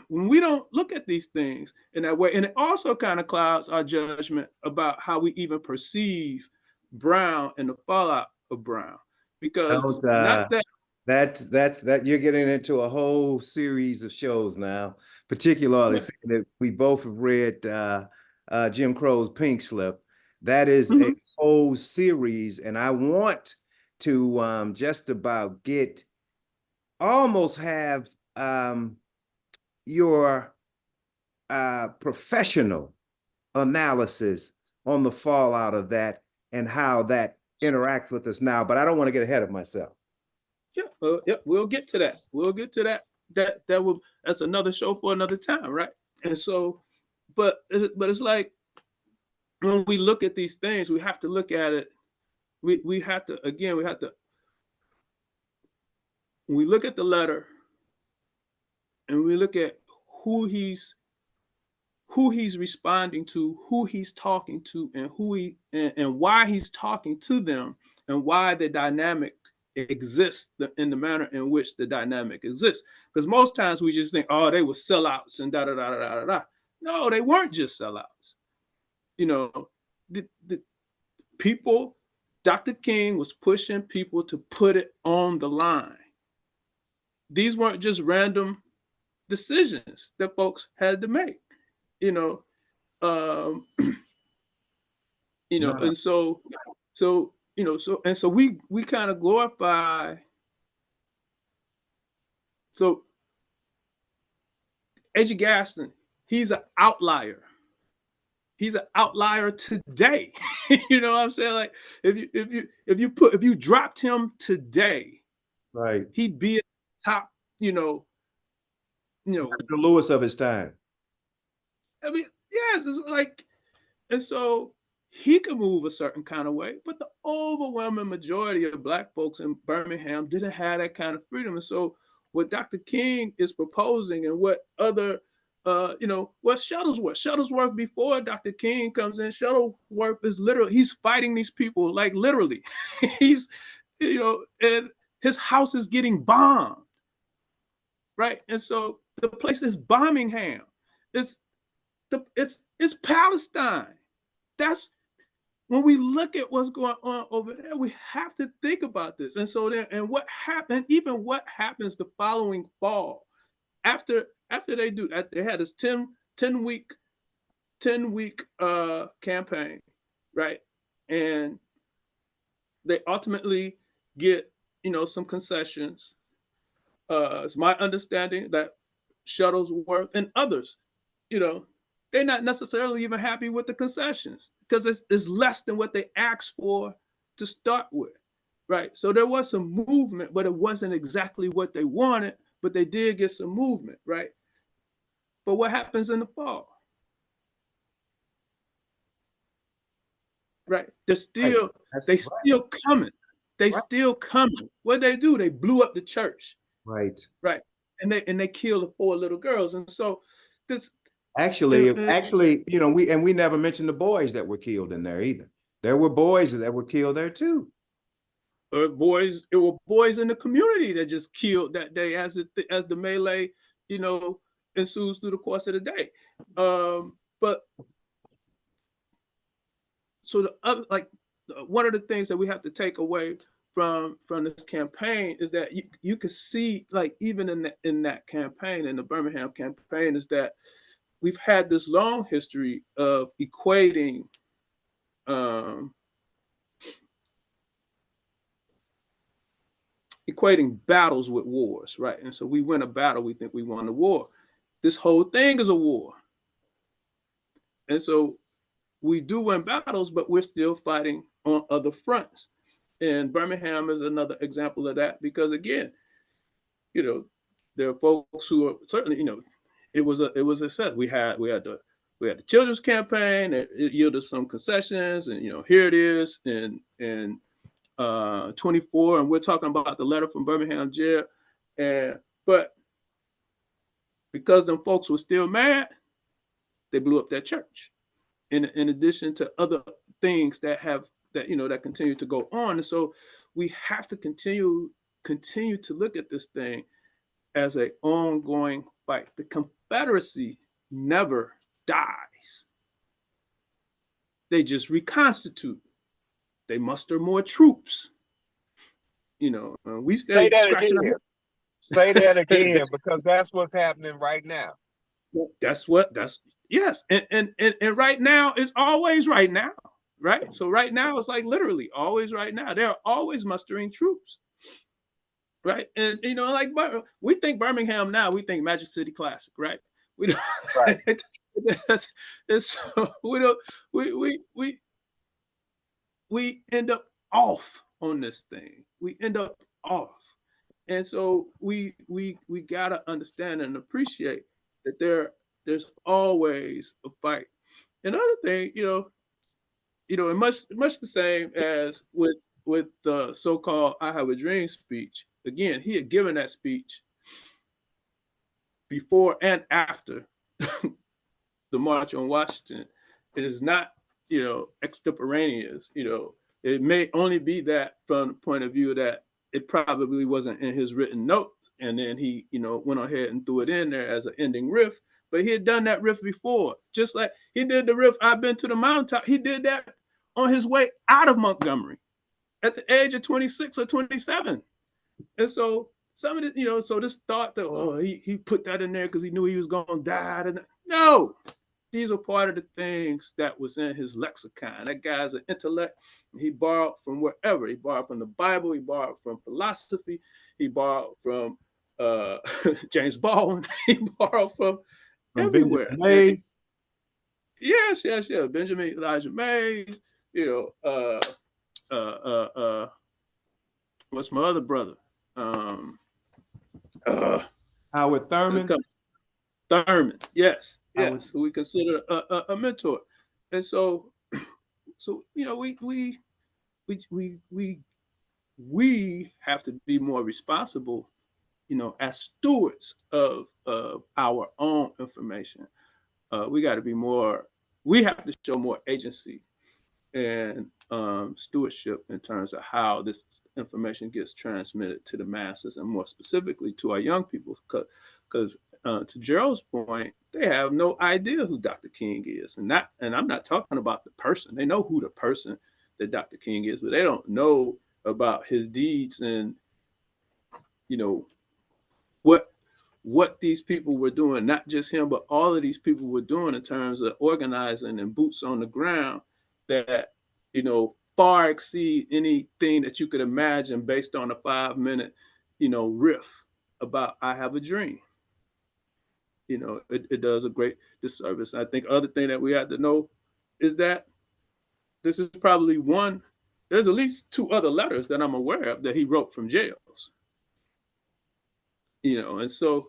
when we don't look at these things in that way, and it also kind of clouds our judgment about how we even perceive Brown and the fallout of Brown, because not that That you're getting into a whole series of shows now, particularly seeing that we both have read Jim Crow's Pink Slip. That is a whole series, and I want to just about almost have your professional analysis on the fallout of that and how that interacts with us now. But I don't want to get ahead of myself. Yeah, we'll get to that. We'll get to that. That's another show for another time, right? And so, but it's like when we look at these things, we have to look at it. We have to when we look at the letter and we look at who he's responding to, who he's talking to, and why he's talking to them, and why the dynamic exists in the manner in which the dynamic exists. Because most times we just think, oh, they were sellouts and da da da da da da. No, they weren't just sellouts. The people, Dr. King was pushing people to put it on the line. These weren't just random decisions that folks had to make. And so we kind of glorify. So A.G. Gaston, he's an outlier. He's an outlier today. You know what I'm saying? Like if you dropped him today, right, he'd be at the top. The Lewis of his time. I mean, yes, it's like, and so he could move a certain kind of way, but the overwhelming majority of black folks in Birmingham didn't have that kind of freedom. And so what Dr. King is proposing, and what other, what Shuttlesworth before Dr. King comes in, Shuttlesworth is literally, he's fighting these people, like literally. He's, and his house is getting bombed, right? And so the place is Birmingham. It's Palestine. That's when we look at what's going on over there, we have to think about this. And so then, and what happened, even what happens the following fall, after they do that, they had this 10 week campaign, right? And they ultimately get, some concessions. It's my understanding that Shuttlesworth and others, they're not necessarily even happy with the concessions. because it's less than what they asked for to start with, right? So there was some movement, but it wasn't exactly what they wanted, but they did get some movement, right? But what happens in the fall? Right? They're Right. still That's they right. still coming. They Right. still coming. What they do? They blew up the church, Right. right? And they killed the 4 little girls. And so this Actually, we never mentioned the boys that were killed in there either. There were boys that were killed there too. it were boys in the community that just killed that day as the melee, ensues through the course of the day. But so the other, like, one of the things that we have to take away from this campaign is that you could see, like, even in that campaign, in the Birmingham campaign, is that we've had this long history of um, equating battles with wars, right? And so we win a battle, we think we won the war. This whole thing is a war. And so we do win battles, but we're still fighting on other fronts. And Birmingham is another example of that, because again, there are folks who are certainly, it was a set. We had the children's campaign. It yielded some concessions, and here it is in 24, and we're talking about the letter from Birmingham Jail. But because them folks were still mad, they blew up that church. In addition to other things that continue to go on. And so we have to continue to look at this thing as an ongoing fight. The Confederacy never dies. They just reconstitute. They muster more troops. We Say stay that scratching our again. head. Say that again, Exactly. because that's what's happening right now. Yes. And right now is always right now. Right. So right now it's like literally always right now. They're always mustering troops. Right. And like, we think Birmingham now, we think Magic City Classic, right? We don't Right. so we don't we end up off on this thing. We end up off. And so we gotta understand and appreciate that there's always a fight. Another thing, and much the same as with the so-called "I Have a Dream" speech. Again, he had given that speech before and after the March on Washington. It is not, extemporaneous. It may only be that from the point of view that it probably wasn't in his written note, and then he, went ahead and threw it in there as an ending riff. But he had done that riff before, just like he did the riff "I've Been to the Mountaintop." He did that on his way out of Montgomery at the age of 26 or 27. And so some of the, so this thought that, he put that in there because he knew he was going to die. No, these are part of the things that was in his lexicon. That guy's an intellect. He borrowed from wherever. He borrowed from the Bible. He borrowed from philosophy. He borrowed from James Baldwin. He borrowed from everywhere. Benjamin Mays. Yes. Benjamin Elijah Mays. What's my other brother? Howard Thurman. Thurman, yes, who we consider a mentor. And so we have to be more responsible, as stewards of our own information. We got to be more. We have to show more agency and stewardship in terms of how this information gets transmitted to the masses, and more specifically to our young people, because to Gerald's point, they have no idea who Dr. King is, and I'm not talking about the person. They know who the person that Dr. King is, but they don't know about his deeds and what these people were doing. Not just him, but all of these people were doing in terms of organizing and boots on the ground that far exceed anything that you could imagine based on a 5-minute riff about "I Have a Dream." It does a great disservice. I think other thing that we have to know is that this is probably one. There's at least 2 other letters that I'm aware of that he wrote from jails. And so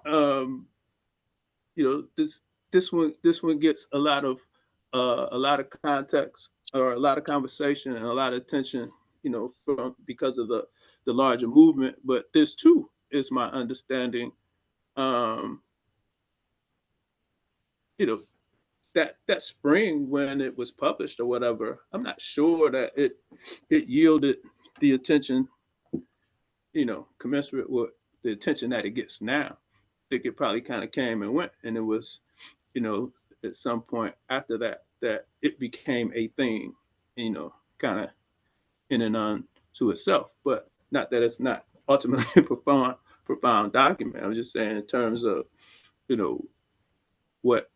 um, this one gets a lot of context, or a lot of conversation, and a lot of attention, from because of the larger movement. But this too is my understanding. Um, you know, that spring when it was published or whatever, I'm not sure that it yielded the attention, commensurate with the attention that it gets now. I think it probably kind of came and went, and it was, you know, at some point after that it became a thing, kind of in and on to itself. But not that it's not ultimately a profound document. I'm just saying in terms of, you know, what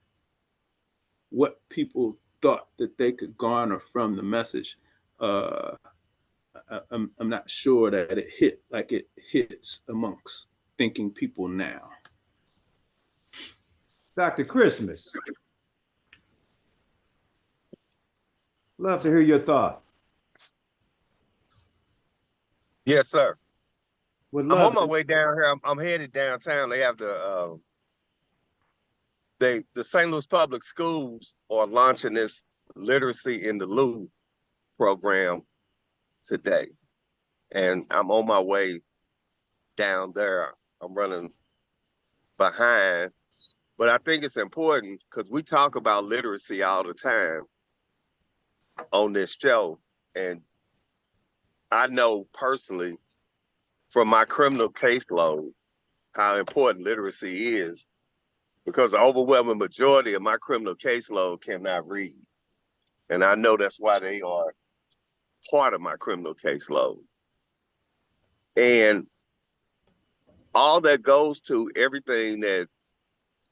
people thought that they could garner from the message. I'm not sure that it hit like it hits amongst thinking people now. Dr. Christmas, love to hear your thought. Yes, sir. Would I'm love on my way down here. I'm headed downtown. They have the St. Louis Public Schools are launching this literacy in the Lou program today, and I'm on my way down there. I'm running behind, but I think it's important because we talk about literacy all the time on this show, and I know personally from my criminal caseload how important literacy is, because the overwhelming majority of my criminal caseload cannot read. And I know that's why they are part of my criminal caseload. And all that goes to everything that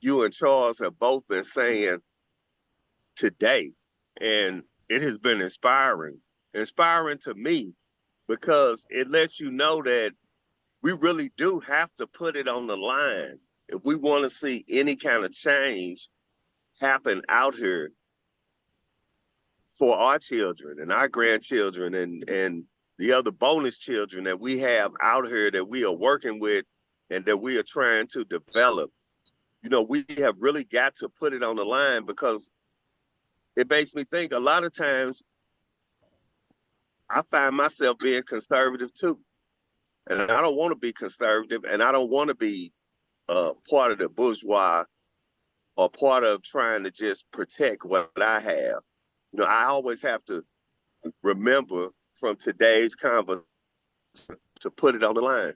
you and Charles have both been saying today. And it has been inspiring to me, because it lets you know that we really do have to put it on the line if we want to see any kind of change happen out here for our children and our grandchildren and the other bonus children that we have out here that we are working with and that we are trying to develop. We have really got to put it on the line, because it makes me think a lot of times I find myself being conservative too. And I don't want to be conservative, and I don't want to be part of the bourgeois or part of trying to just protect what I have. I always have to remember from today's conversation to put it on the line.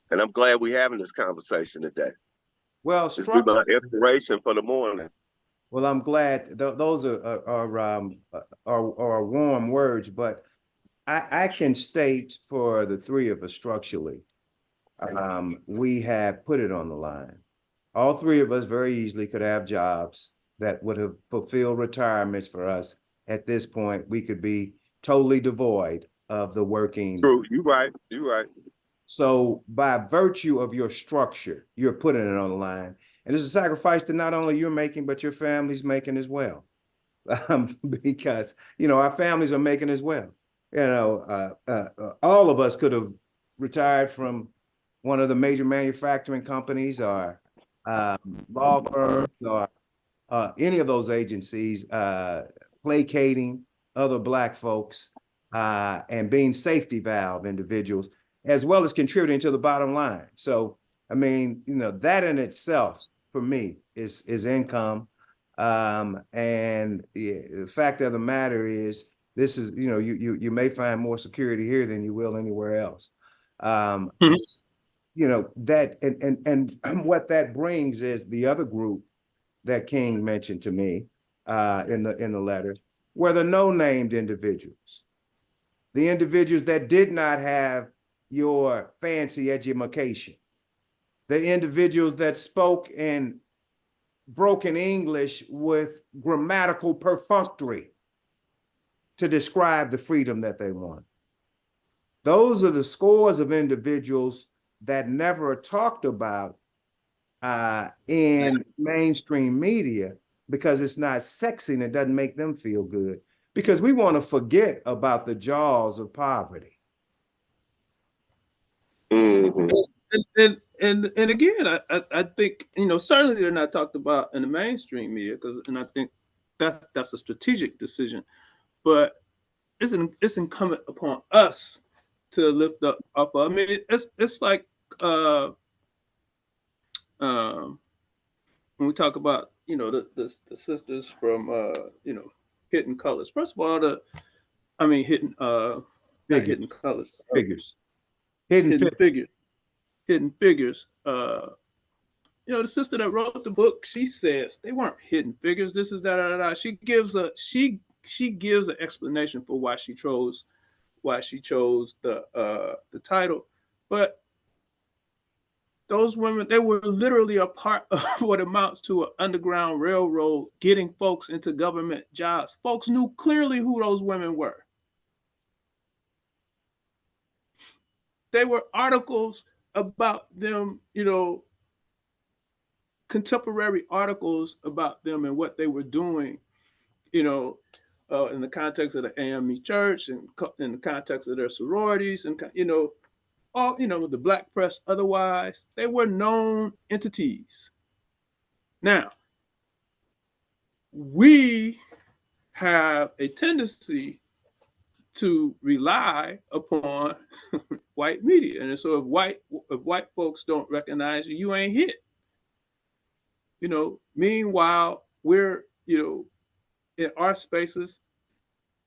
And I'm glad we're having this conversation today. Well, It's been my inspiration for the morning. Well, I'm glad those are warm words, but I can state for the three of us structurally, we have put it on the line. All three of us very easily could have jobs that would have fulfilled retirements for us. At this point, we could be totally devoid of the working. True, you're right. So by virtue of your structure, you're putting it on the line. And it's a sacrifice that not only you're making, but your family's making as well. Because, our families are making as well. All of us could have retired from one of the major manufacturing companies or law firms or any of those agencies, placating other Black folks and being safety valve individuals, as well as contributing to the bottom line. So, that in itself, for me, is income. And the fact of the matter is, this is, you may find more security here than you will anywhere else. That and what that brings is the other group that King mentioned to me in the letter were the no-named individuals, the individuals that did not have your fancy education, the individuals that spoke in broken English with grammatical perfunctory to describe the freedom that they want. Those are the scores of individuals that never talked about in mainstream media, because it's not sexy and it doesn't make them feel good, because we want to forget about the jaws of poverty. Mhm. And again, I think, you know, certainly they're not talked about in the mainstream media, and I think that's a strategic decision, but it's incumbent upon us to lift up. I mean, it's like uh, um, when we talk about, you know, the sisters from you know, Hidden Colors. First of all, hidden not Figures, Hidden Colors, figures, hidden Hidden figures. Figures, Hidden Figures. You know, the sister that wrote the book, she says they weren't hidden figures. This is da. She gives an explanation for why she chose the title. But those women, they were literally a part of what amounts to an underground railroad getting folks into government jobs. Folks knew clearly who those women were. They were articles about them, you know, contemporary articles about them and what they were doing, you know, in the context of the AME Church and in the context of their sororities and, you know, all, you know, the black press, otherwise, they were known entities. Now, we have a tendency to rely upon white media. And so if white folks don't recognize you, you ain't hit. You know, meanwhile, we're, you know, in our spaces,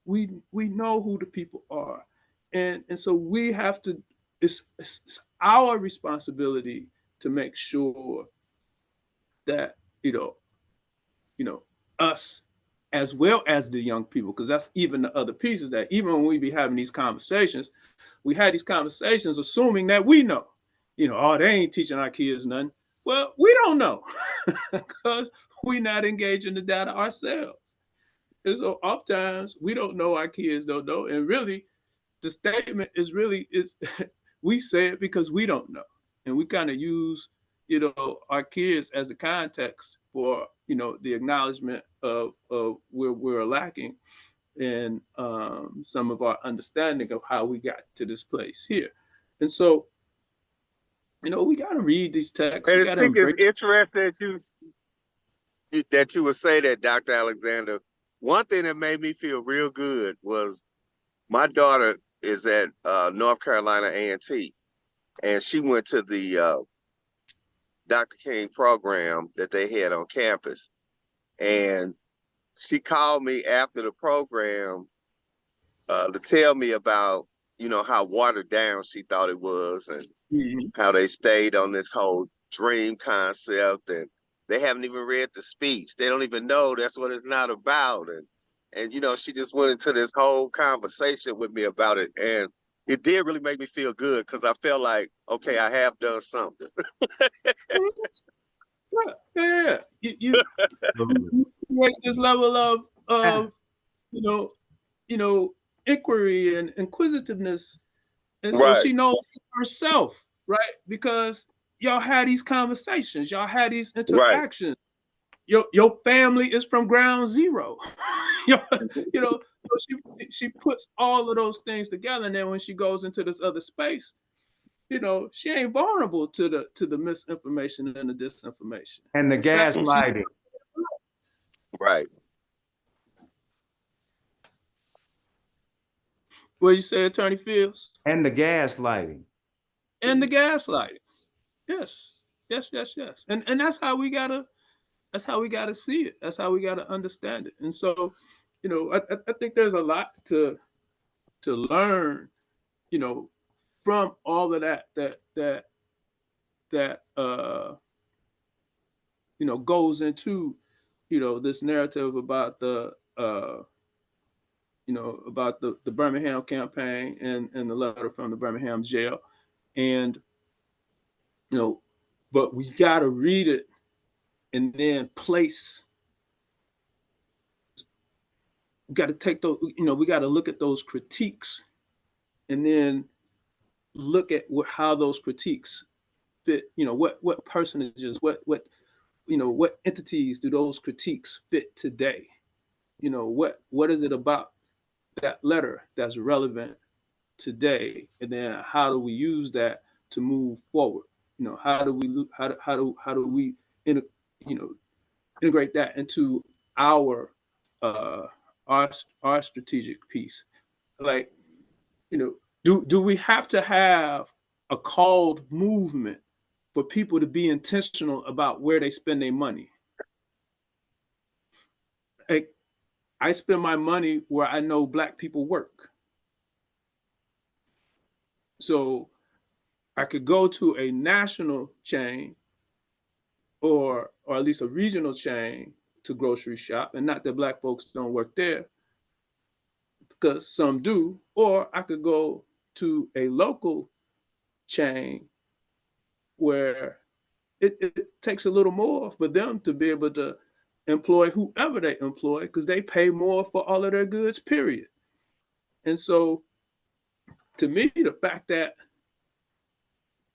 we know who the people are. And so we have to, it's our responsibility to make sure that, you know, us as well as the young people, because that's even the other pieces, that even when we be having these conversations, we had these conversations assuming that we know, you know, oh, they ain't teaching our kids nothing. Well, we don't know because we're not engaging the data ourselves. And so oftentimes we don't know, our kids don't know. And really, the statement is we say it because we don't know. And we kind of use, you know, our kids as the context for, you know, the acknowledgement of where we're lacking in some of our understanding of how we got to this place here. And so, you know, we got to read these texts. And We I got to think it's embrace. interesting that you would say that, Dr. Alexander. One thing that made me feel real good was my daughter is at North Carolina A&T, and she went to the Dr. King program that they had on campus. And she called me after the program to tell me about, you know, how watered down she thought it was, and Mhm. how they stayed on this whole dream concept, and they haven't even read the speech. They don't even know that's what it's not about. And you know, she just went into this whole conversation with me about it. And it did really make me feel good because I felt like, okay, I have done something. Yeah, yeah. You create this level of you know, you know, inquiry and inquisitiveness. And so Right, she knows herself, right? Because y'all had these conversations, y'all had these right, interactions. Your family is from ground zero. you know, so she puts all of those things together, and then when she goes into this other space, you know, she ain't vulnerable to the misinformation and the disinformation. And the In fact, she's gaslighting, right. what you say, Attorney Fields, and the gaslighting. and the gaslighting. Yes, yes. And that's how we gotta see it. That's how we gotta understand it. And so, you know, I think there's a lot to learn, you know, from all of that you know, goes into, you know, this narrative about you know, about the Birmingham campaign and the letter from the Birmingham jail. And, you know, but we gotta read it and then place, we gotta take those, you know, we gotta look at those critiques and then look at how those critiques fit, you know, what personages, what what entities do those critiques fit today? What is it about that letter that's relevant today, and then how do we use that to move forward? How do we how do we in, you know integrate that into our uh our strategic piece? Like, do we have to have a called movement for people to be intentional about where they spend their money? Like, I spend my money where I know Black people work. So I could go to a national chain, or at least a regional chain, to grocery shop, and not that Black folks don't work there, because some do. Or I could go to a local chain where it takes a little more for them to be able to employ whoever they employ, because they pay more for all of their goods, period. And so, to me, the fact that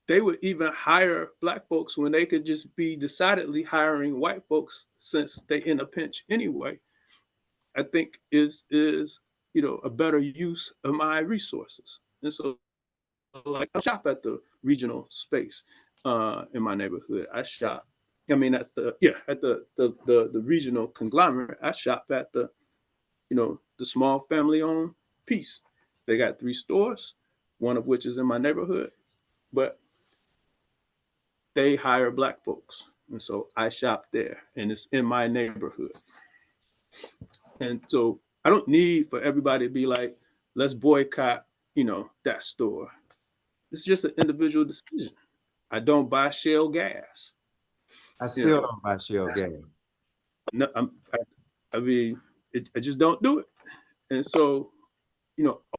they would even hire Black folks when they could just be decidedly hiring white folks, since they in a pinch anyway, I think is a better use of my resources. And so, like, I shop at the regional space in my neighborhood. I shop. I mean, at the regional conglomerate. I shop at the small family owned piece. They got 3 stores, one of which is in my neighborhood, but they hire Black folks, and so I shop there, and it's in my neighborhood. And so I don't need for everybody to be like, let's boycott, that store. It's just an individual decision. I don't buy Shell gas. I You still know, don't buy Shell gas. no, I mean, I just don't do it. And so,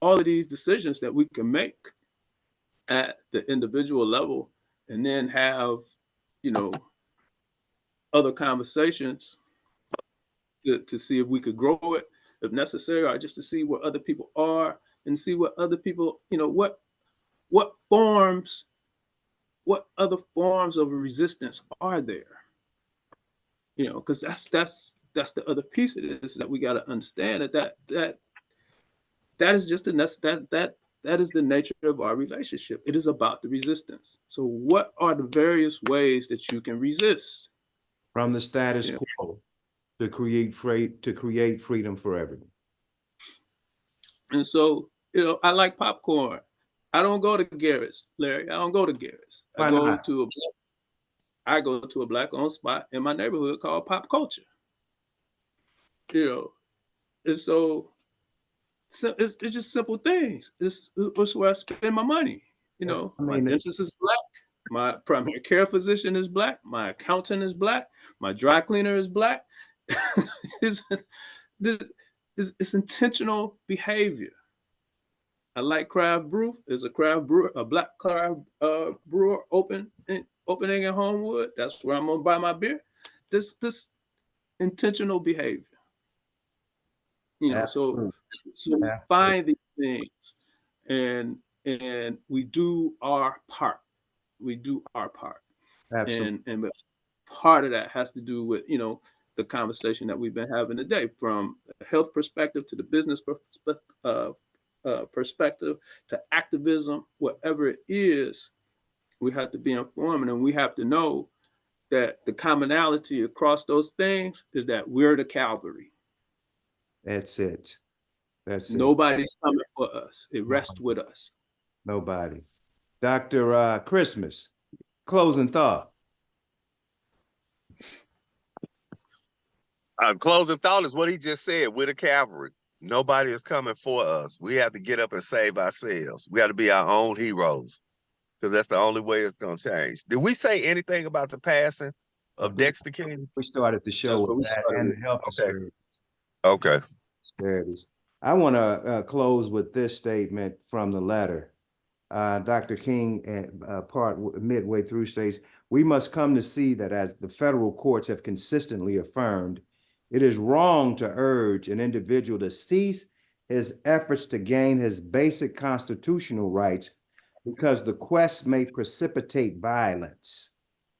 all of these decisions that we can make at the individual level, and then have, you know, other conversations to see if we could grow it if necessary, or just to see where other people are, and see what other people, what forms, what other forms of resistance are there? Because that's the other piece of this, that we got to understand that is just that is the nature of our relationship. It is about the resistance. So what are the various ways that you can resist? From the status You know, quo to create freedom for everyone. and so, I like popcorn. I don't go to Garrett's, Larry. I don't go to Garrett's. Why not? I go to a Black-owned spot in my neighborhood called Pop Culture. You know, and so it's just simple things. It's where I spend my money. I My mean, dentist is Black. My primary care physician is Black. My accountant is Black. My dry cleaner is Black. it's, it's intentional behavior. I like craft brew. There's a craft brewer, a Black craft brewer opening in Homewood. That's where I'm gonna buy my beer. This intentional behavior. So absolutely. we find these things, and we do our part. We do our part. Absolutely. And part of that has to do with the conversation that we've been having today, from a health perspective to the business perspective to activism. Whatever it is, we have to be informed, and we have to know that the commonality across those things is that we're the cavalry. That's it. That's it. Nobody's coming for us. It rests Nobody. with us. Nobody. Dr. Christmas, closing thought. Closing thought is what he just said. We're the cavalry. Nobody is coming for us. We have to get up and save ourselves. We got to be our own heroes, because that's the only way it's going to change. Did we say anything about the passing of Dexter King? We started the show with that, and the health disparities. Okay. I want to close with this statement from the letter. Dr. King, midway through, states, "We must come to see that, as the federal courts have consistently affirmed, it is wrong to urge an individual to cease his efforts to gain his basic constitutional rights because the quest may precipitate violence.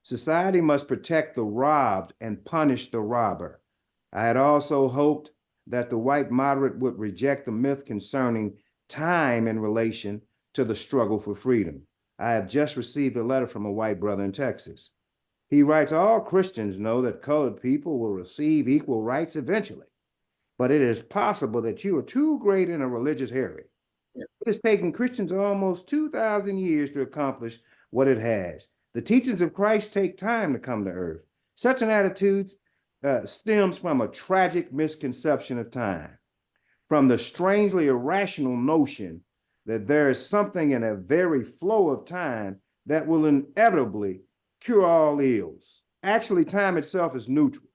Society must protect the robbed and punish the robber. I had also hoped that the white moderate would reject the myth concerning time in relation to the struggle for freedom. I have just received a letter from a white brother in Texas. He writes, all Christians know that colored people will receive equal rights eventually, but it is possible that you are too great in a religious hurry. It has taken Christians almost 2,000 years to accomplish what it has. The teachings of Christ take time to come to earth. Such an attitude stems from a tragic misconception of time, from the strangely irrational notion that there is something in a very flow of time that will inevitably cure all ills. Actually, time itself is neutral.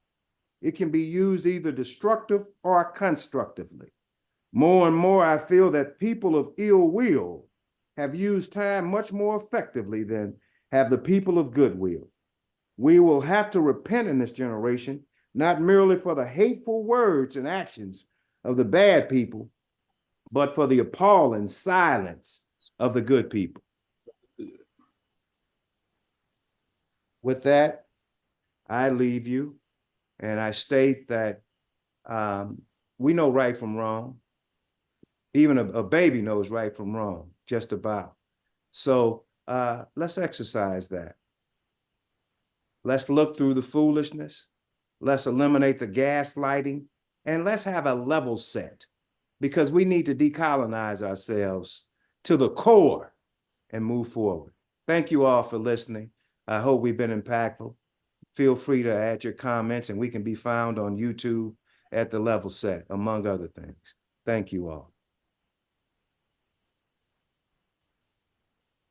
It can be used either destructive or constructively. More and more, I feel that people of ill will have used time much more effectively than have the people of goodwill. We will have to repent in this generation, not merely for the hateful words and actions of the bad people, but for the appalling silence of the good people. With that, I leave you and I state that we know right from wrong. Even a baby knows right from wrong, just about. So let's exercise that. Let's look through the foolishness. Let's eliminate the gaslighting, and let's have a level set, because we need to decolonize ourselves to the core and move forward. Thank you all for listening. I hope we've been impactful. Feel free to add your comments, and we can be found on YouTube at The Level Set, among other things. Thank you all.